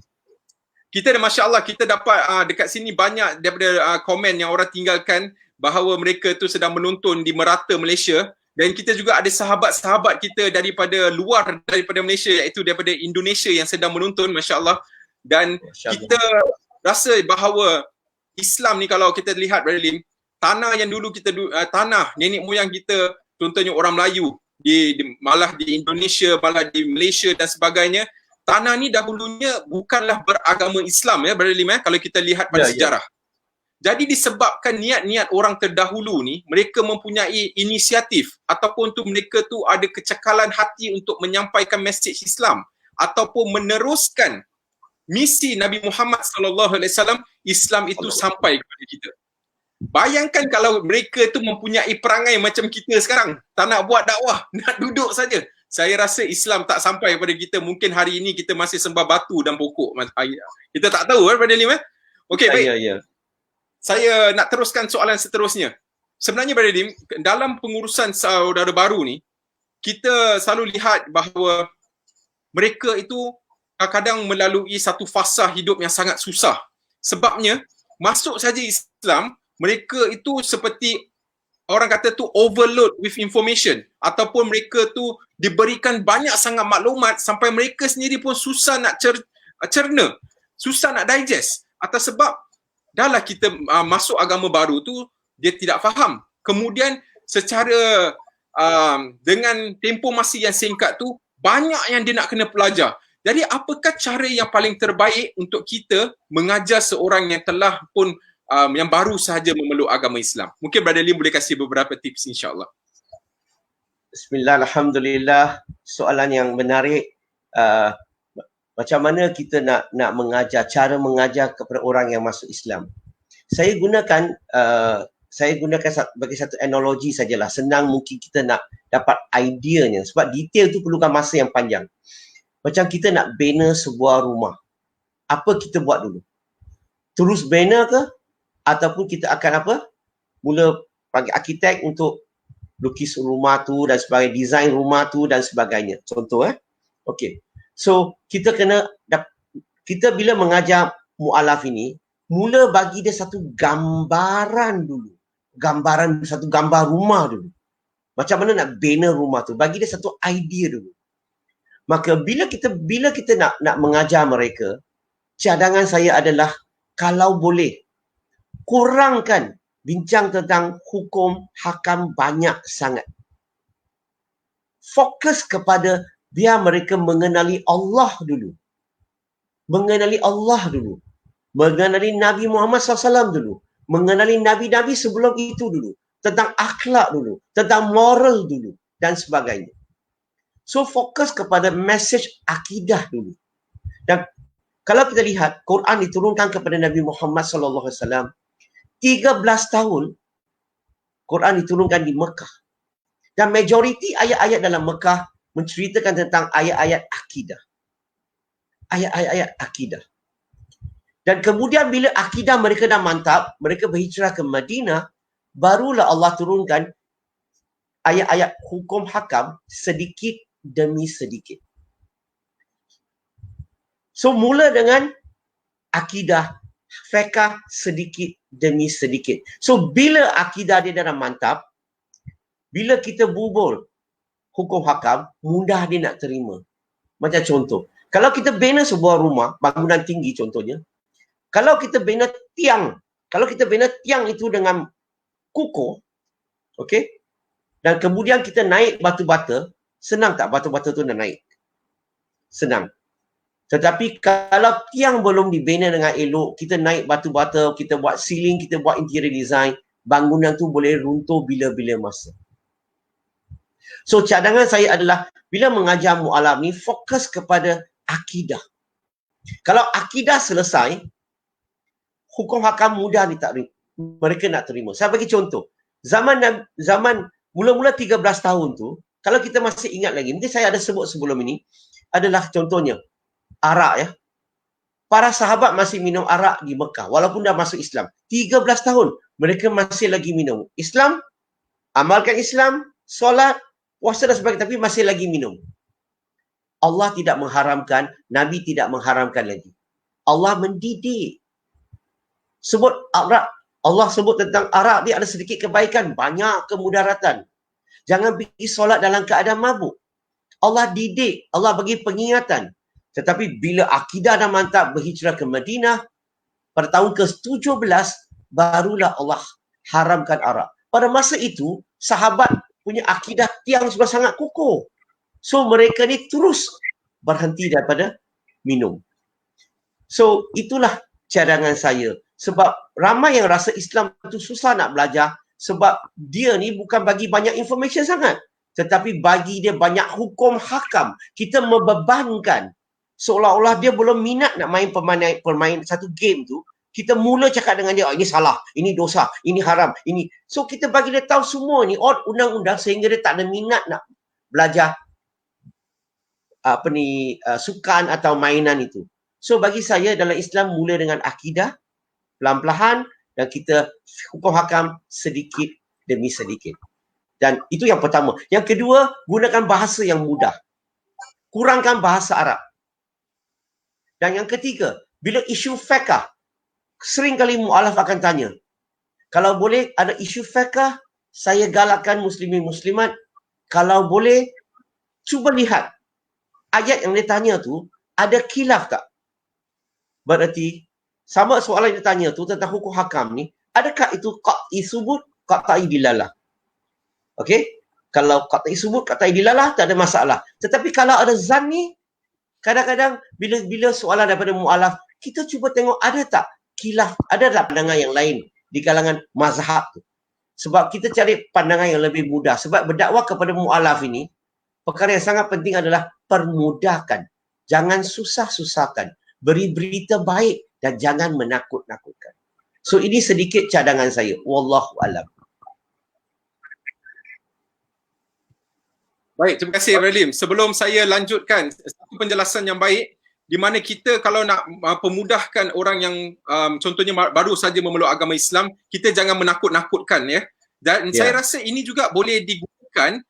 kita Masya Allah, kita dapat dekat sini banyak daripada komen yang orang tinggalkan bahawa mereka tu sedang menonton di merata Malaysia. Dan kita juga ada sahabat-sahabat kita daripada luar daripada Malaysia, iaitu daripada Indonesia yang sedang menonton, Masya Allah. Dan kita rasa bahawa Islam ni, kalau kita lihat, Brother Lim, tanah yang dulu kita, tanah nenek moyang kita, contohnya orang Melayu, malah di Indonesia, malah di Malaysia dan sebagainya, tanah ni dahulunya bukanlah beragama Islam, ya Brother Lim, kalau kita lihat pada sejarah. Jadi disebabkan niat-niat orang terdahulu ni, mereka mempunyai inisiatif ataupun tu mereka tu ada kecekalan hati untuk menyampaikan mesej Islam ataupun meneruskan misi Nabi Muhammad SAW, Islam itu sampai kepada kita. Bayangkan kalau mereka tu mempunyai perangai macam kita sekarang, tak nak buat dakwah, nak duduk saja. Saya rasa Islam tak sampai kepada kita. Mungkin hari ini kita masih sembah batu dan pokok. Kita tak tahu, Brother Lim. Okey, baik. Saya nak teruskan soalan seterusnya. Sebenarnya Brother Lim, dalam pengurusan saudara baru ni, kita selalu lihat bahawa mereka itu kadang-kadang melalui satu fasa hidup yang sangat susah. Sebabnya, masuk saja Islam, mereka itu seperti orang kata tu overload with information, ataupun mereka tu diberikan banyak sangat maklumat sampai mereka sendiri pun susah nak cerna, susah nak digest. Atas sebab dahlah kita masuk agama baru tu, dia tidak faham. Kemudian secara dengan tempoh masa yang singkat tu, banyak yang dia nak kena pelajar. Jadi apakah cara yang paling terbaik untuk kita mengajar seorang yang telah pun yang baru sahaja memeluk agama Islam? Mungkin Brother Lim boleh kasih beberapa tips, insya-Allah. Bismillah, alhamdulillah. Soalan yang menarik. Macam mana kita nak mengajar, cara mengajar kepada orang yang masuk Islam. Saya gunakan bagi satu analogi sajalah. Senang mungkin kita nak dapat ideanya. Sebab detail tu perlukan masa yang panjang. Macam kita nak bina sebuah rumah. Apa kita buat dulu? Terus bina ke? Ataupun kita akan apa? Mula panggil arkitek untuk lukis rumah tu dan sebagainya, design rumah tu dan sebagainya. Contoh Okey. So, kita bila mengajar mu'alaf ini, mula bagi dia satu gambaran dulu. Satu gambar rumah dulu. Macam mana nak bina rumah tu. Bagi dia satu idea dulu. Maka bila kita nak mengajar mereka, cadangan saya adalah, kalau boleh, kurangkan bincang tentang hukum, hakam banyak sangat. Fokus kepada biar mereka mengenali Allah dulu. Mengenali Allah dulu. Mengenali Nabi Muhammad SAW dulu. Mengenali Nabi-Nabi sebelum itu dulu. Tentang akhlak dulu. Tentang moral dulu. Dan sebagainya. So, fokus kepada message akidah dulu. Dan kalau kita lihat, Quran diturunkan kepada Nabi Muhammad SAW 13 tahun. Quran diturunkan di Mekah. Dan majoriti ayat-ayat dalam Mekah menceritakan tentang ayat-ayat akidah. Ayat-ayat akidah. Dan kemudian bila akidah mereka dah mantap, mereka berhijrah ke Madinah, barulah Allah turunkan ayat-ayat hukum hakam sedikit demi sedikit. So mula dengan akidah, fiqh sedikit demi sedikit. So bila akidah dia dah mantap, bila kita bubur hukum hakam, mudah dia nak terima. Macam contoh, kalau kita bina sebuah rumah, bangunan tinggi contohnya, kalau kita bina tiang itu dengan kukuh, okey, dan kemudian kita naik batu bata, senang tak batu bata tu nak naik? Senang. Tetapi kalau tiang belum dibina dengan elok, kita naik batu bata, kita buat ceiling, kita buat interior design, bangunan tu boleh runtuh bila-bila masa. So cadangan saya adalah bila mengajar mu'alaf ni fokus kepada akidah. Kalau akidah selesai, hukum hakam mudah mereka nak terima. Saya bagi contoh. Zaman mula-mula 13 tahun tu, kalau kita masih ingat lagi, mungkin saya ada sebut sebelum ini, adalah contohnya arak ya. Para sahabat masih minum arak di Mekah walaupun dah masuk Islam. 13 tahun mereka masih lagi minum. Islam, amalkan Islam, solat, puasa dan sebagainya, tapi masih lagi minum. Allah tidak mengharamkan, Nabi tidak mengharamkan lagi. Allah mendidik. Sebut arak, Allah sebut tentang arak dia ada sedikit kebaikan, banyak kemudaratan. Jangan pergi solat dalam keadaan mabuk. Allah didik, Allah bagi pengingatan. Tetapi bila akidah dah mantap berhijrah ke Madinah, pada tahun ke-17, barulah Allah haramkan arak. Pada masa itu, sahabat punya akidah yang sudah sangat kukuh. So, mereka ni terus berhenti daripada minum. So, itulah cadangan saya. Sebab ramai yang rasa Islam itu susah nak belajar sebab dia ni bukan bagi banyak information sangat. Tetapi bagi dia banyak hukum hakam. Kita membebankan. Seolah-olah dia belum minat nak main permain satu game tu. Kita mula cakap dengan dia, oh, ini salah, ini dosa, ini haram, ini. So kita bagi dia tahu semua ni, undang-undang sehingga dia tak ada minat nak belajar sukan atau mainan itu. So bagi saya dalam Islam mula dengan akidah, pelan-pelan, dan kita hukum hakam sedikit demi sedikit. Dan itu yang pertama. Yang kedua, gunakan bahasa yang mudah. Kurangkan bahasa Arab. Dan yang ketiga, bila isu fiqh, sering kali mu'alaf akan tanya, kalau boleh ada isu fiqh, saya galakkan muslimin muslimat, kalau boleh, cuba lihat ayat yang dia tanya tu, ada khilaf tak? Berarti, sama soalan yang dia tanya tu tentang hukum hakam ni, adakah itu qat'i subut, qat'i dilalah? Okey? Kalau qat'i subut, qat'i dilalah, tak ada masalah. Tetapi kalau ada zan ni, kadang-kadang bila soalan daripada mu'alaf, kita cuba tengok ada tak khilaf, ada tak pandangan yang lain di kalangan mazhab tu. Sebab kita cari pandangan yang lebih mudah. Sebab berdakwah kepada mu'alaf ini, perkara yang sangat penting adalah permudahkan. Jangan susah-susahkan. Beri berita baik dan jangan menakut-nakutkan. So ini sedikit cadangan saya. Wallahu a'lam. Baik, terima kasih Ralim. Sebelum saya lanjutkan, satu penjelasan yang baik di mana kita kalau nak pemudahkan orang yang contohnya baru saja memeluk agama Islam, kita jangan menakut-nakutkan ya. Dan saya rasa ini juga boleh digunakan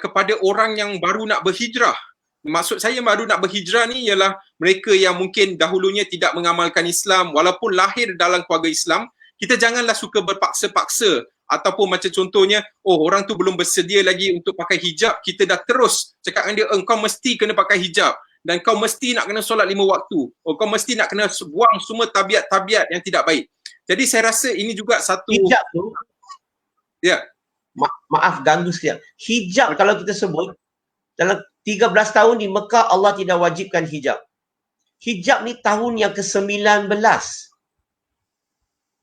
kepada orang yang baru nak berhijrah. Maksud saya baru nak berhijrah ni ialah mereka yang mungkin dahulunya tidak mengamalkan Islam walaupun lahir dalam keluarga Islam. Kita janganlah suka berpaksa-paksa ataupun macam contohnya, oh orang tu belum bersedia lagi untuk pakai hijab, kita dah terus cakap dengan dia, engkau mesti kena pakai hijab dan kau mesti nak kena solat 5 waktu. Oh, kau mesti nak kena buang semua tabiat-tabiat yang tidak baik. Jadi saya rasa ini juga satu hijab tu. Ya. Maaf ganggu sikit. Hijab kalau kita sebut dalam 13 tahun di Mekah Allah tidak wajibkan hijab. Hijab ni tahun yang ke-19.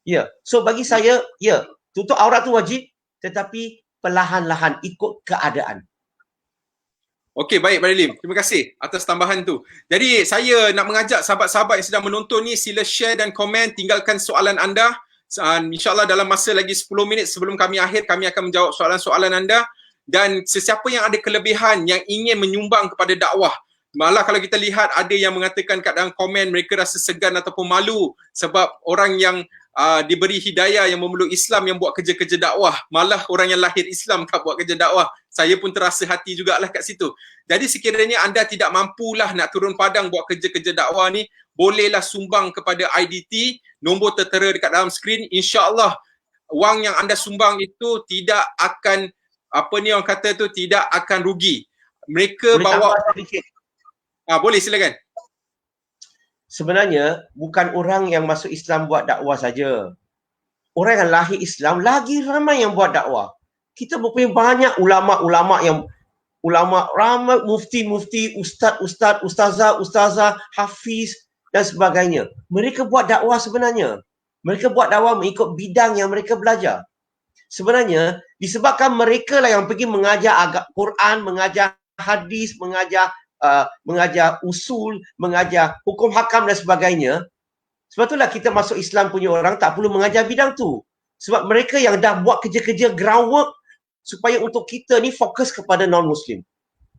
Ya. So bagi saya, ya, tutup aurat tu wajib, tetapi perlahan-lahan ikut keadaan. Okey, baik Ralim. Terima kasih atas tambahan tu. Jadi saya nak mengajak sahabat-sahabat yang sedang menonton ni, sila share dan komen, tinggalkan soalan anda. InsyaAllah dalam masa lagi 10 minit sebelum kami akhir, kami akan menjawab soalan-soalan anda. Dan sesiapa yang ada kelebihan yang ingin menyumbang kepada dakwah, malah kalau kita lihat ada yang mengatakan kat dalam komen mereka rasa segan ataupun malu sebab orang yang diberi hidayah yang memeluk Islam yang buat kerja-kerja dakwah, malah orang yang lahir Islam tak buat kerja dakwah. Saya pun terasa hati jugalah kat situ. Jadi sekiranya anda tidak mampulah nak turun padang buat kerja-kerja dakwah ni, bolehlah sumbang kepada IDT, nombor tertera dekat dalam skrin. InsyaAllah wang yang anda sumbang itu tidak akan, apa ni orang kata tu, tidak akan rugi. Mereka boleh bawa boleh silakan. Sebenarnya bukan orang yang masuk Islam buat dakwah saja. Orang yang lahir Islam lagi ramai yang buat dakwah. Kita mempunyai banyak ulama-ulama yang ramai, mufti-mufti, ustaz-ustaz, ustazah-ustazah, hafiz dan sebagainya. Mereka buat dakwah sebenarnya. Mereka buat dakwah mengikut bidang yang mereka belajar. Sebenarnya disebabkan mereka lah yang pergi mengajar agak Quran, mengajar hadis, mengajar usul, mengajar hukum hakam dan sebagainya. Sebab itulah kita masuk Islam punya orang tak perlu mengajar bidang tu. Sebab mereka yang dah buat kerja-kerja groundwork supaya untuk kita ni fokus kepada non-Muslim.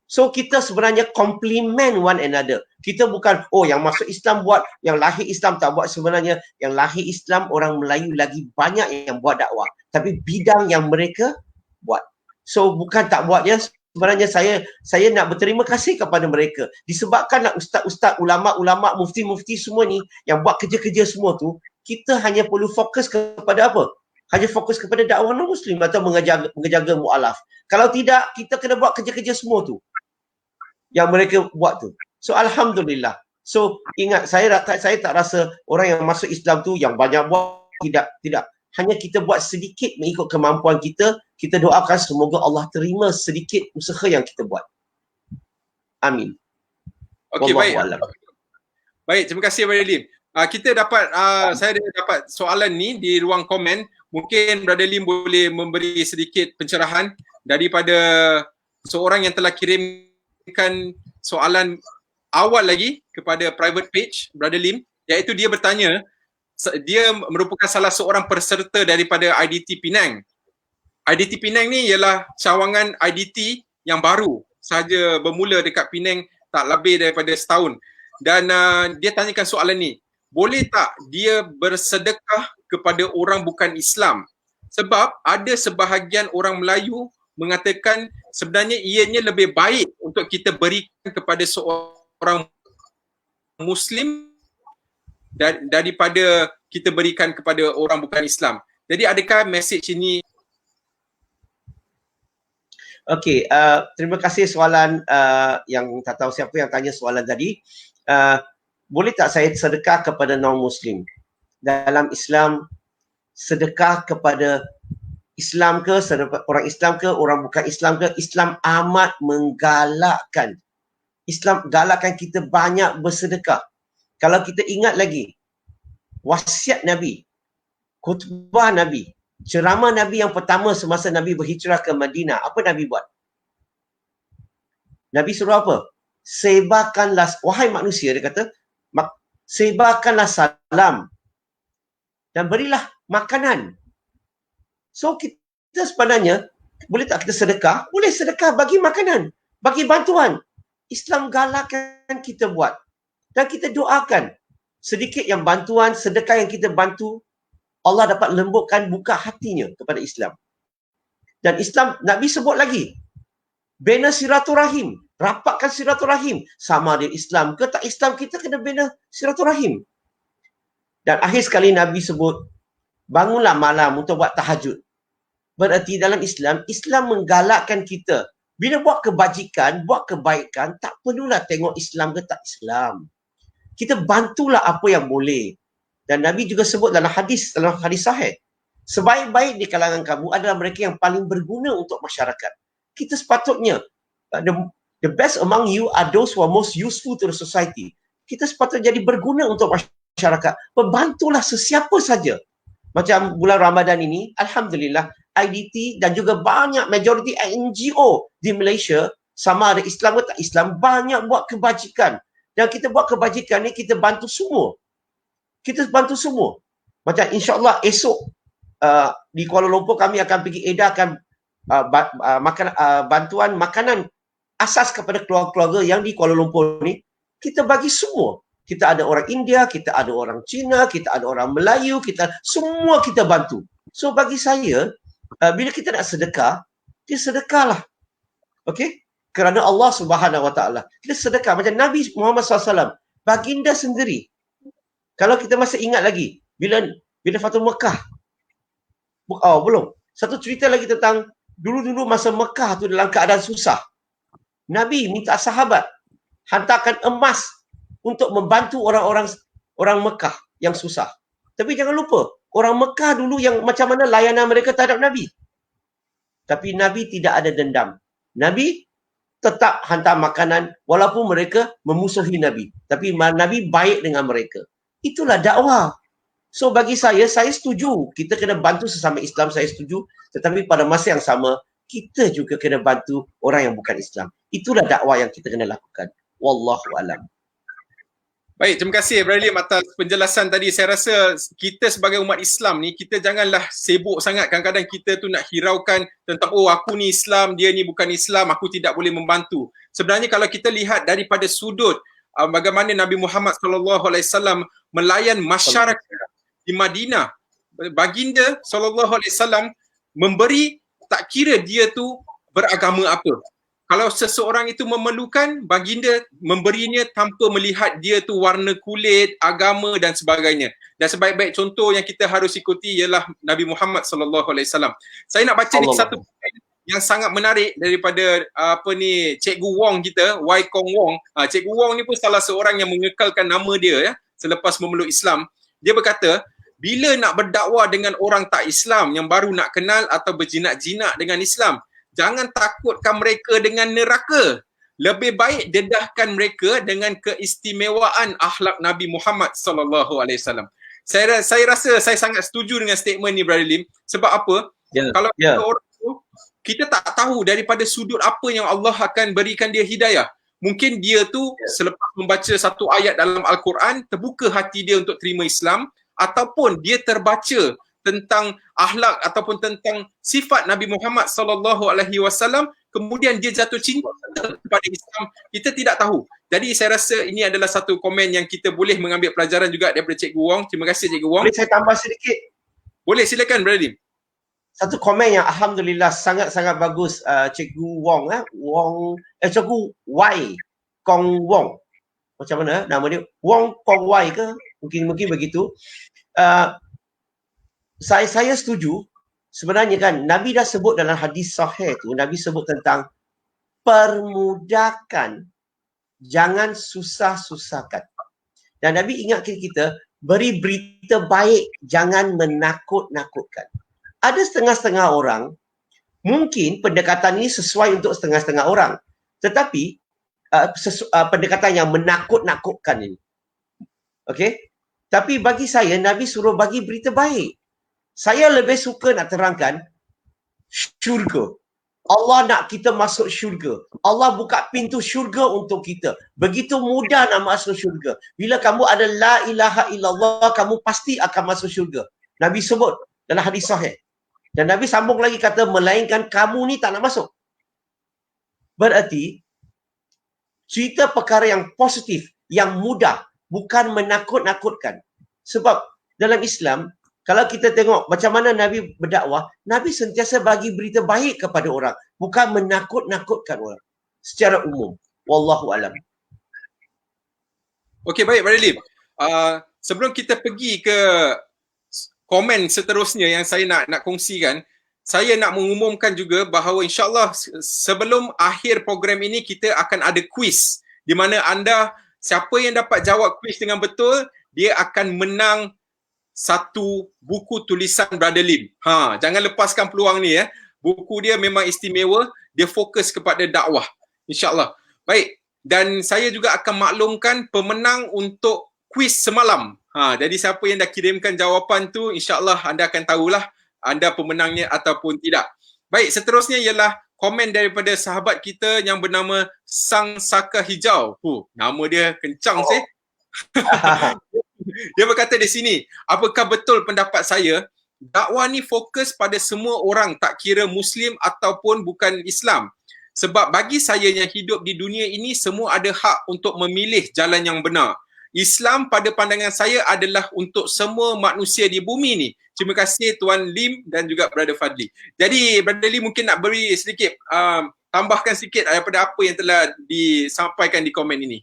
So kita sebenarnya complement one another. Kita bukan, oh yang masuk Islam buat, yang lahir Islam tak buat. Sebenarnya yang lahir Islam orang Melayu lagi banyak yang buat dakwah. Tapi bidang yang mereka buat. So bukan tak buatnya, sebenarnya saya nak berterima kasih kepada mereka. Disebabkanlah ustaz-ustaz, ulama-ulama, mufti-mufti semua ni yang buat kerja-kerja semua tu, kita hanya perlu fokus kepada apa? Hanya fokus kepada dakwah non-Muslim atau menjaga mu'alaf. Kalau tidak, kita kena buat kerja-kerja semua tu yang mereka buat tu. So Alhamdulillah. So ingat, saya tak rasa orang yang masuk Islam tu yang banyak buat. Tidak. Hanya kita buat sedikit mengikut kemampuan kita. Kita doakan semoga Allah terima sedikit usaha yang kita buat. Amin. Okey, baik. Baik, terima kasih Brother Lim. Saya dapat soalan ni di ruang komen. Mungkin Brother Lim boleh memberi sedikit pencerahan daripada seorang yang telah kirimkan soalan awal lagi kepada private page Brother Lim, iaitu dia bertanya, dia merupakan salah seorang peserta daripada IDT Penang. IDT Penang ni ialah cawangan IDT yang baru sahaja bermula dekat Penang tak lebih daripada setahun. Dan dia tanyakan soalan ni, boleh tak dia bersedekah kepada orang bukan Islam? Sebab ada sebahagian orang Melayu mengatakan sebenarnya ianya lebih baik untuk kita berikan kepada seorang Muslim daripada kita berikan kepada orang bukan Islam. Jadi adakah mesej ini? Okey, terima kasih soalan yang tak tahu siapa yang tanya soalan tadi. Boleh tak saya sedekah kepada non-Muslim? Dalam Islam, sedekah kepada Islam ke, orang Islam ke, orang bukan Islam ke, Islam amat menggalakkan. Islam galakkan kita banyak bersedekah. Kalau kita ingat lagi, wasiat Nabi, khutbah Nabi, ceramah Nabi yang pertama semasa Nabi berhijrah ke Madinah, apa Nabi buat? Nabi suruh apa? Sebarkanlah, wahai manusia, dia kata, sebarkanlah salam dan berilah makanan. So kita sebenarnya, boleh tak kita sedekah? Boleh sedekah, bagi makanan, bagi bantuan. Islam galakkan kita buat. Dan kita doakan sedikit yang bantuan, sedekah yang kita bantu, Allah dapat lembutkan, buka hatinya kepada Islam. Dan Islam, Nabi sebut lagi, bina silaturahim, rapatkan silaturahim. Sama ada Islam ke tak Islam, kita kena bina silaturahim. Dan akhir sekali Nabi sebut, bangunlah malam untuk buat tahajud. Berarti dalam Islam, Islam menggalakkan kita. Bila buat kebajikan, buat kebaikan, tak perlulah tengok Islam ke tak Islam. Kita bantulah apa yang boleh. Dan Nabi juga sebut dalam hadis sahih, sebaik-baik di kalangan kamu adalah mereka yang paling berguna untuk masyarakat. Kita sepatutnya, the best among you are those who are most useful to the society. Kita sepatutnya jadi berguna untuk masyarakat. Berbantulah sesiapa saja. Macam bulan Ramadan ini, Alhamdulillah, IDT dan juga banyak majoriti NGO di Malaysia, sama ada Islam atau tak Islam, banyak buat kebajikan. Dan kita buat kebajikan ni, kita bantu semua. Kita bantu semua. Macam insyaAllah esok di Kuala Lumpur kami akan pergi edarkan bantuan makanan asas kepada keluarga-keluarga yang di Kuala Lumpur ni. Kita bagi semua. Kita ada orang India, kita ada orang Cina, kita ada orang Melayu, semua kita bantu. So bagi saya, bila kita nak sedekah, kita sedekahlah. Okey? Kerana Allah Subhanahu Wa Taala. Kita sedekah macam Nabi Muhammad SAW, baginda sendiri. Kalau kita masih ingat lagi, bila Fathu Mekah. Oh, belum. Satu cerita lagi tentang dulu-dulu masa Mekah tu dalam keadaan susah. Nabi minta sahabat hantarkan emas untuk membantu orang Mekah yang susah. Tapi jangan lupa, orang Mekah dulu yang macam mana layanan mereka terhadap Nabi. Tapi Nabi tidak ada dendam. Nabi tetap hantar makanan walaupun mereka memusuhi Nabi. Tapi Nabi baik dengan mereka. Itulah dakwah. So bagi saya setuju. Kita kena bantu sesama Islam, saya setuju. Tetapi pada masa yang sama, kita juga kena bantu orang yang bukan Islam. Itulah dakwah yang kita kena lakukan. Wallahu alam. Baik, terima kasih Brother Lim atas penjelasan tadi. Saya rasa kita sebagai umat Islam ni, kita janganlah sibuk sangat. Kadang-kadang kita tu nak hiraukan tentang, oh aku ni Islam, dia ni bukan Islam, aku tidak boleh membantu. Sebenarnya kalau kita lihat daripada sudut bagaimana Nabi Muhammad SAW melayan masyarakat di Madinah, baginda SAW memberi, tak kira dia tu beragama apa. Kalau seseorang itu memerlukan, baginda memberinya tanpa melihat dia tu warna kulit, agama dan sebagainya. Dan sebaik-baik contoh yang kita harus ikuti ialah Nabi Muhammad SAW. Saya nak baca ni satu yang sangat menarik daripada Cikgu Wong kita, Wai Kong Wong. Cikgu Wong ni pun salah seorang yang mengekalkan nama dia ya selepas memeluk Islam. Dia berkata, bila nak berdakwah dengan orang tak Islam yang baru nak kenal atau berjinak-jinak dengan Islam, jangan takutkan mereka dengan neraka. Lebih baik dedahkan mereka dengan keistimewaan akhlak Nabi Muhammad SAW. Saya rasa saya sangat setuju dengan statement ni Brother Lim. Sebab apa? Kalau orang tu, kita tak tahu daripada sudut apa yang Allah akan berikan dia hidayah. Mungkin dia tu selepas membaca satu ayat dalam Al-Quran, terbuka hati dia untuk terima Islam, ataupun dia terbaca tentang akhlak ataupun tentang sifat Nabi Muhammad SAW, kemudian dia jatuh cinta kepada Islam. Kita tidak tahu. Jadi saya rasa ini adalah satu komen yang kita boleh mengambil pelajaran juga daripada Cikgu Wong. Terima kasih Cikgu Wong. Boleh saya tambah sedikit? Boleh, silakan Brother Lim. Satu komen yang alhamdulillah sangat-sangat bagus, Cikgu Wong, Cikgu Wai Kong Wong. Macam mana nama dia? Wong Kong Wai ke? Mungkin begitu. Saya setuju. Sebenarnya kan Nabi dah sebut dalam hadis sahih tu, Nabi sebut tentang permudahkan, jangan susah-susahkan. Dan Nabi ingatkan kita, beri berita baik, jangan menakut-nakutkan. Ada setengah-setengah orang, mungkin pendekatan ini sesuai untuk setengah-setengah orang. Tetapi pendekatan yang menakut-nakutkan ini. Okey? Tapi bagi saya, Nabi suruh bagi berita baik. Saya lebih suka nak terangkan syurga. Allah nak kita masuk syurga. Allah buka pintu syurga untuk kita. Begitu mudah nak masuk syurga. Bila kamu ada la ilaha illallah, kamu pasti akan masuk syurga. Nabi sebut dalam hadis sahih. Dan Nabi sambung lagi kata, melainkan kamu ni tak nak masuk. Berarti, cerita perkara yang positif, yang mudah, bukan menakut-nakutkan. Sebab dalam Islam, kalau kita tengok macam mana Nabi berdakwah, Nabi sentiasa bagi berita baik kepada orang, bukan menakut-nakutkan orang secara umum. Wallahu alam. Okey, baik Brother Lim. Sebelum kita pergi ke komen seterusnya yang saya nak kongsikan, saya nak mengumumkan juga bahawa insyaAllah sebelum akhir program ini kita akan ada quiz di mana anda, siapa yang dapat jawab quiz dengan betul, dia akan menang satu buku tulisan Brother Lim. Jangan lepaskan peluang ni ya. Buku dia memang istimewa, dia fokus kepada dakwah. InsyaAllah. Baik, dan saya juga akan maklumkan pemenang untuk kuis semalam. Jadi siapa yang dah kirimkan jawapan tu, insyaAllah anda akan tahulah anda pemenangnya ataupun tidak. Baik, seterusnya ialah komen daripada sahabat kita yang bernama Sang Saka Hijau. Nama dia kencang sih. Dia berkata di sini, apakah betul pendapat saya, dakwah ni fokus pada semua orang, tak kira Muslim ataupun bukan Islam. Sebab bagi saya yang hidup di dunia ini, semua ada hak untuk memilih jalan yang benar. Islam pada pandangan saya adalah untuk semua manusia di bumi ni. Terima kasih Tuan Lim dan juga Brother Fadli. Jadi Brother Lim mungkin nak beri sedikit, tambahkan sedikit daripada apa yang telah disampaikan di komen ini.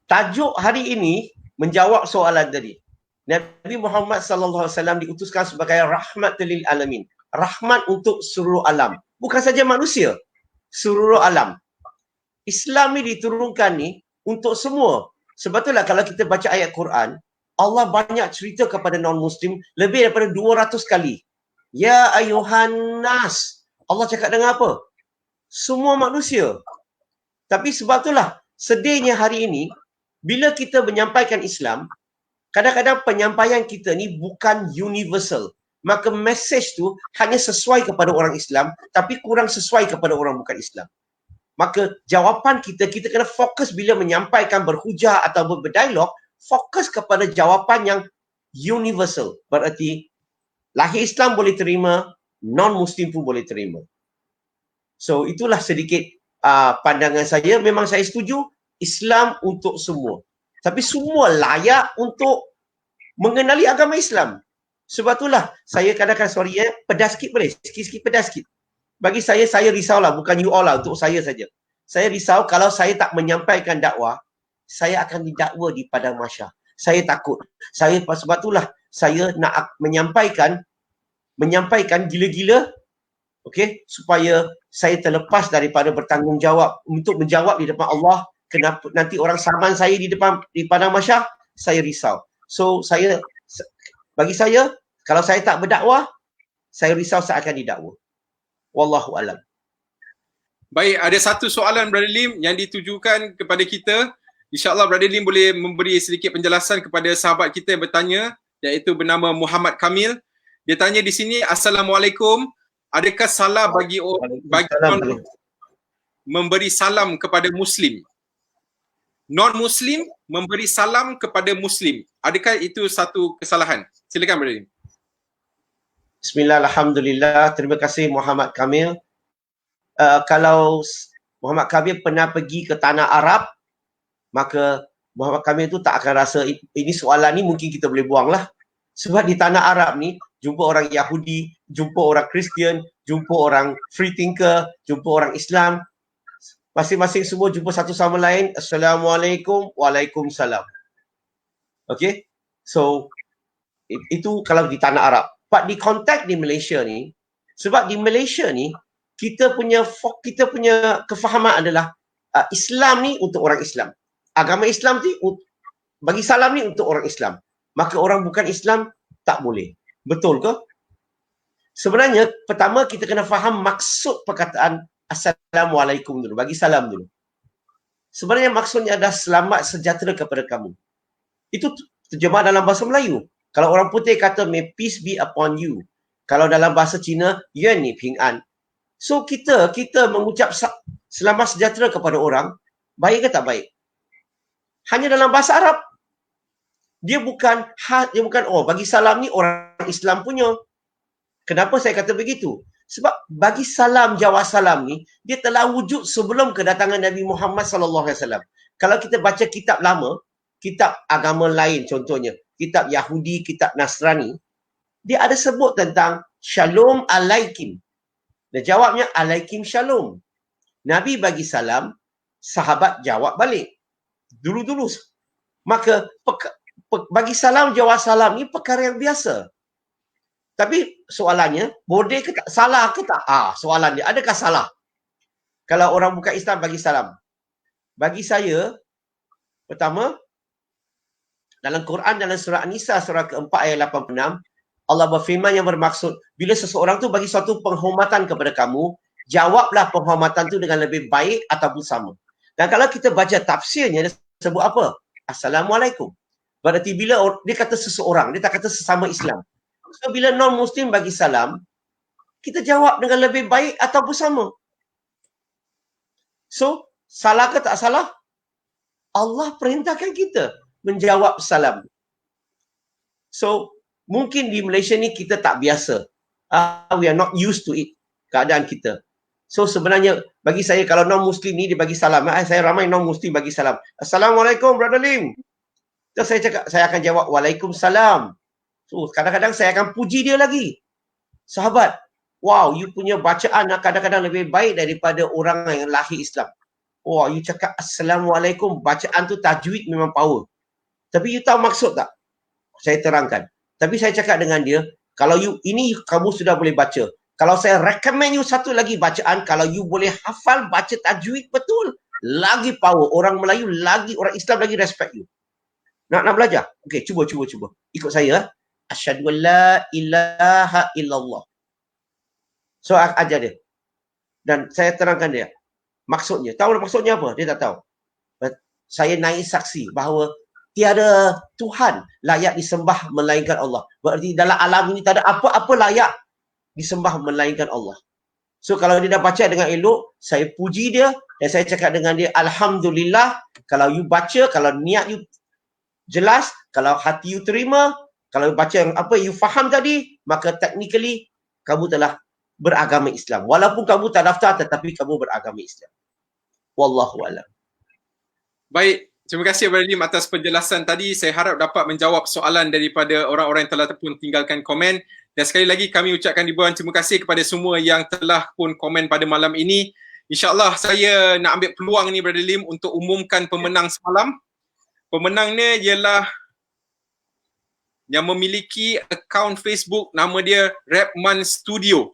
Tajuk hari ini menjawab soalan tadi. Nabi Muhammad SAW diutuskan sebagai rahmatul lil alamin. Rahmat untuk seluruh alam. Bukan saja manusia, seluruh alam. Islam ni diturunkan ni untuk semua. Sebab itulah kalau kita baca ayat Quran, Allah banyak cerita kepada non-Muslim lebih daripada 200 kali. Ya ayuhan nas. Allah cakap dengan apa? Semua manusia. Tapi sebab itulah sedihnya hari ini, bila kita menyampaikan Islam, Kadang-kadang penyampaian kita ni bukan universal. Maka message tu hanya sesuai kepada orang Islam tapi kurang sesuai kepada orang bukan Islam. Maka jawapan kita kena fokus bila menyampaikan berhujah atau berdialog, fokus kepada jawapan yang universal. Berarti lahir Islam boleh terima, non-Muslim pun boleh terima. So itulah sedikit pandangan saya. Memang saya setuju Islam untuk semua. Tapi semua layak untuk mengenali agama Islam. Sebab itulah saya kadang-kadang pedas sikit boleh? Sikit-sikit pedas sikit. Bagi saya risaulah. Bukan you all lah, untuk saya saja. Saya risau kalau saya tak menyampaikan dakwah, saya akan didakwa di padang mahsyar. Saya takut. Sebab itulah saya nak menyampaikan gila-gila, okey, supaya saya terlepas daripada bertanggungjawab untuk menjawab di depan Allah. Kenapa nanti orang saman saya di padang mahsyar, saya risau. So bagi saya, kalau saya tak berdakwah, saya risau saya akan didakwa. Wallahu alam. Baik, ada satu soalan Brother Lim yang ditujukan kepada kita. InsyaAllah Brother Lim boleh memberi sedikit penjelasan kepada sahabat kita yang bertanya, iaitu bernama Muhammad Kamil. Dia tanya di sini, Assalamualaikum, adakah salah bagi non memberi salam kepada Muslim? Non-Muslim memberi salam kepada Muslim. Adakah itu satu kesalahan? Silakan Brother Lim. Bismillah, alhamdulillah. Terima kasih Muhammad Kamil. Kalau Muhammad Kamil pernah pergi ke tanah Arab, maka Muhammad Kamil tu tak akan rasa ini soalan ni mungkin kita boleh buang lah. Sebab di tanah Arab ni, jumpa orang Yahudi, jumpa orang Kristian, jumpa orang free thinker, jumpa orang Islam. Masing-masing semua jumpa satu sama lain. Assalamualaikum, waalaikumsalam. Okay? So, itu kalau di tanah Arab. But di konteks di Malaysia ni, sebab di Malaysia ni, kita punya kefahaman adalah Islam ni untuk orang Islam. Agama Islam ni bagi salam ni untuk orang Islam. Maka orang bukan Islam tak boleh. Betul ke? Sebenarnya pertama kita kena faham maksud perkataan Assalamualaikum dulu. Bagi salam dulu. Sebenarnya maksudnya adalah selamat sejahtera kepada kamu. Itu terjemah dalam bahasa Melayu. Kalau orang putih kata may peace be upon you. Kalau dalam bahasa Cina, yuan ni ping an. So kita mengucap selamat sejahtera kepada orang, baik ke tak baik? Hanya dalam bahasa Arab. Dia bukan bagi salam ni orang Islam punya. Kenapa saya kata begitu? Sebab bagi salam, jawab salam ni, dia telah wujud sebelum kedatangan Nabi Muhammad SAW. Kalau kita baca kitab lama, kitab agama lain contohnya, kitab Yahudi, kitab Nasrani, dia ada sebut tentang Shalom alaikum. Dan jawabnya alaikum shalom. Nabi bagi salam, sahabat jawab balik. Dulu-dulu. Maka bagi salam, jawab salam ni perkara yang biasa. Tapi soalannya, boleh ke tak? Salah ke tak? Soalan dia, adakah salah? Kalau orang bukan Islam bagi salam. Bagi saya, pertama, dalam Quran, dalam surah An-Nisa, surah keempat ayat 86, Allah berfirman yang bermaksud, bila seseorang tu bagi suatu penghormatan kepada kamu, jawablah penghormatan tu dengan lebih baik ataupun sama. Dan kalau kita baca tafsirnya, dia sebut apa? Assalamualaikum. Berarti bila dia kata seseorang, dia tak kata sesama Islam. So bila non-Muslim bagi salam, kita jawab dengan lebih baik ataupun sama. So, salah ke tak salah? Allah perintahkan kita menjawab salam. So, mungkin di Malaysia ni kita tak biasa. We are not used to it. Keadaan kita. So sebenarnya bagi saya kalau non-Muslim ni dia bagi salam. Saya ramai non-Muslim bagi salam. Assalamualaikum Brother Lim. Terus saya cakap, saya akan jawab Waalaikumsalam. So kadang-kadang saya akan puji dia lagi. Sahabat, wow, you punya bacaan kadang-kadang lebih baik daripada orang yang lahir Islam. Wow, you cakap Assalamualaikum. Bacaan tu tajwid memang power. Tapi you tahu maksud tak? Saya terangkan. Tapi saya cakap dengan dia, kalau ini kamu sudah boleh baca. Kalau saya recommend you satu lagi bacaan, kalau you boleh hafal baca tajwid betul, lagi power. Orang Melayu lagi, orang Islam lagi respect you. Nak belajar? Okey, cuba. Ikut saya. Asyhadu an la ilaha illallah. So ajar dia. Dan saya terangkan dia. Maksudnya. Tahu maksudnya apa? Dia tak tahu. Saya naik saksi bahawa tiada Tuhan layak disembah melainkan Allah. Berarti dalam alam ini tak ada apa-apa layak disembah melainkan Allah. So kalau dia dah baca dengan elok, saya puji dia dan saya cakap dengan dia, Alhamdulillah, kalau you baca, kalau niat you jelas, kalau hati you terima, kalau baca yang apa you faham tadi, maka technically kamu telah beragama Islam. Walaupun kamu tak daftar tetapi kamu beragama Islam. Wallahu a'lam. Baik, terima kasih Brother Lim atas penjelasan tadi. Saya harap dapat menjawab soalan daripada orang-orang yang telah pun tinggalkan komen. Dan sekali lagi kami ucapkan ribuan terima kasih kepada semua yang telah pun komen pada malam ini. InsyaAllah saya nak ambil peluang ni Brother Lim untuk umumkan pemenang semalam. Pemenangnya ialah yang memiliki akaun Facebook, nama dia Rapman Studio.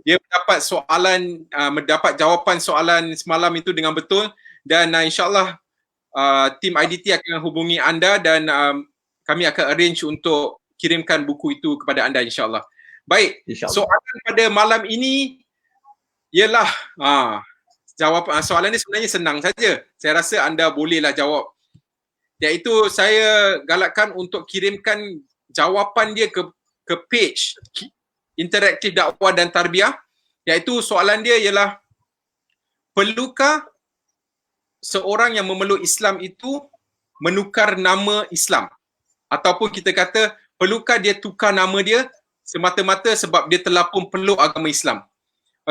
Dia mendapat soalan, mendapat jawapan soalan semalam itu dengan betul. Dan insyaAllah tim IDT akan hubungi anda dan kami akan arrange untuk kirimkan buku itu kepada anda insyaAllah. Baik, soalan pada malam ini ialah jawapan soalan ni sebenarnya senang saja. Saya rasa anda bolehlah jawab. Iaitu saya galakkan untuk kirimkan jawapan dia ke page Interaktif Dakwah dan Tarbiyah. Iaitu soalan dia ialah, perlukah seorang yang memeluk Islam itu menukar nama Islam? Ataupun kita kata, perlukah dia tukar nama dia semata-mata sebab dia telah pun peluk agama Islam?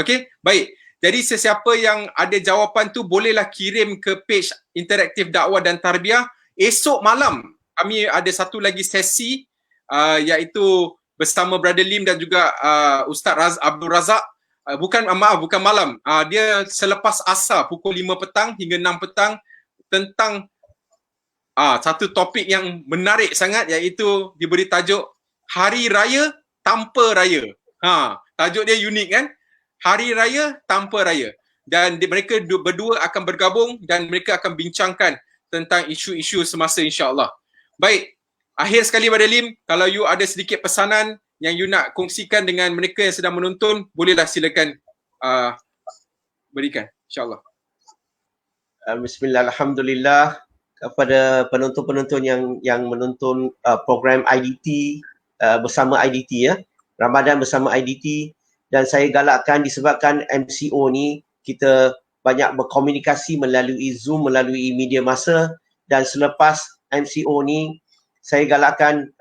Okey, baik. Jadi sesiapa yang ada jawapan tu bolehlah kirim ke page Interaktif Dakwah dan Tarbiyah. Esok malam kami ada satu lagi sesi iaitu bersama Brother Lim dan juga Ustaz Abdul Razak. Bukan malam. Dia selepas asar pukul 5 petang hingga 6 petang tentang satu topik yang menarik sangat, iaitu diberi tajuk Hari Raya Tanpa Raya. Tajuk dia unik kan? Hari Raya Tanpa Raya. Dan mereka berdua akan bergabung dan mereka akan bincangkan tentang isu-isu semasa insya-Allah. Baik, akhir sekali Brother Lim, kalau you ada sedikit pesanan yang you nak kongsikan dengan mereka yang sedang menonton, bolehlah silakan berikan insya-Allah. Bismillah, alhamdulillah kepada penonton-penonton yang menonton program IDT bersama IDT Ramadan bersama IDT, dan saya galakkan disebabkan MCO ni kita banyak berkomunikasi melalui Zoom, melalui media masa, dan selepas MCO ni saya galakkan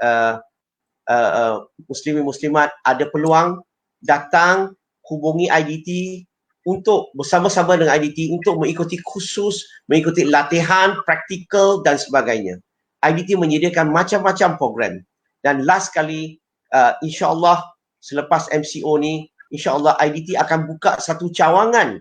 muslimin muslimat ada peluang datang hubungi IDT untuk bersama-sama dengan IDT untuk mengikuti kursus, mengikuti latihan, praktikal dan sebagainya. IDT menyediakan macam-macam program. Dan last kali insya-Allah selepas MCO ni, insya-Allah IDT akan buka satu cawangan.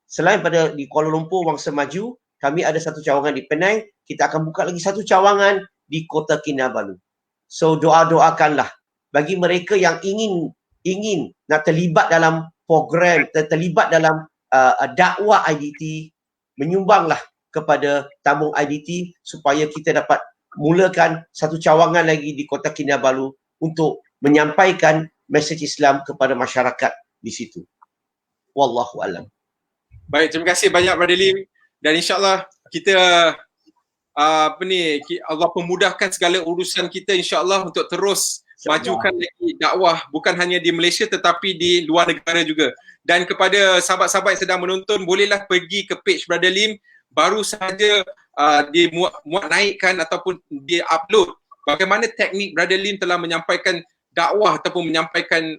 Selain pada di Kuala Lumpur, Wangsa Maju, kami ada satu cawangan di Penang, kita akan buka lagi satu cawangan di Kota Kinabalu. So doa-doakanlah bagi mereka yang ingin nak terlibat dalam program, terlibat dalam dakwah IDT, menyumbanglah kepada tabung IDT supaya kita dapat mulakan satu cawangan lagi di Kota Kinabalu untuk menyampaikan mesej Islam kepada masyarakat di situ. Wallahu a'lam. Baik, terima kasih banyak Brother Lim, dan insya-Allah kita Allah pemudahkan segala urusan kita insya-Allah untuk terus majukan lagi dakwah bukan hanya di Malaysia tetapi di luar negara juga. Dan kepada sahabat-sahabat yang sedang menonton, bolehlah pergi ke page Brother Lim, baru saja dia muat naikkan ataupun dia upload bagaimana teknik Brother Lim telah menyampaikan dakwah ataupun menyampaikan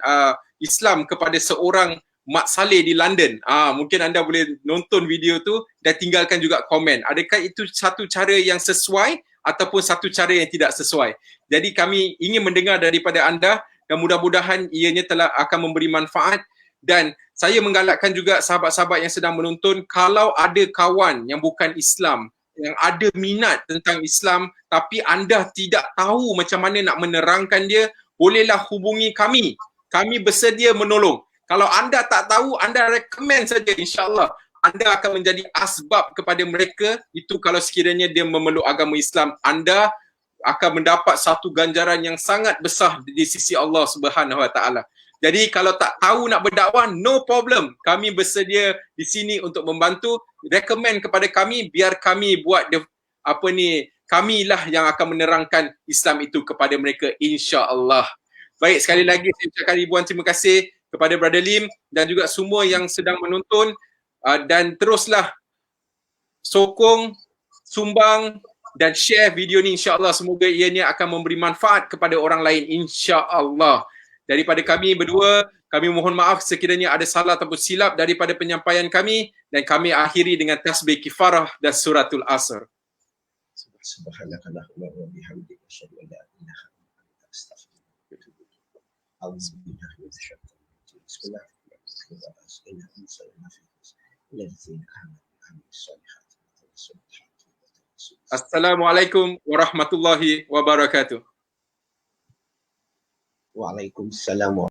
Islam kepada seorang Mak Saleh di London. Mungkin anda boleh nonton video tu dan tinggalkan juga komen. Adakah itu satu cara yang sesuai ataupun satu cara yang tidak sesuai? Jadi kami ingin mendengar daripada anda dan mudah-mudahan ianya telah akan memberi manfaat. Dan saya menggalakkan juga sahabat-sahabat yang sedang menonton, kalau ada kawan yang bukan Islam, yang ada minat tentang Islam tapi anda tidak tahu macam mana nak menerangkan dia, bolehlah hubungi kami. Kami bersedia menolong. Kalau anda tak tahu, anda recommend saja, insya-Allah anda akan menjadi asbab kepada mereka. Itu kalau sekiranya dia memeluk agama Islam, anda akan mendapat satu ganjaran yang sangat besar di sisi Allah Subhanahu Wa Taala. Jadi kalau tak tahu nak berdakwah, no problem. Kami bersedia di sini untuk membantu. Recommend kepada kami biar kami buat kamilah yang akan menerangkan Islam itu kepada mereka, insya-Allah. Baik, sekali lagi saya ucapkan ribuan terima kasih kepada Brother Lim dan juga semua yang sedang menonton, dan teruslah sokong, sumbang dan share video ni, insya-Allah. Semoga ianya akan memberi manfaat kepada orang lain, insya-Allah. Daripada kami berdua, kami mohon maaf sekiranya ada salah ataupun silap daripada penyampaian kami, dan kami akhiri dengan tasbih kifarah dan suratul Asr. Subhanakallahumma wa bihamdika asyhadu an la ilaha illa anta astaghfiruka wa atubu ilaik. A'udzu billahi minasy syaithanir rajim. Bismillahirrahmanirrahim. Assalamualaikum warahmatullahi wabarakatuh. Waalaikumsalam.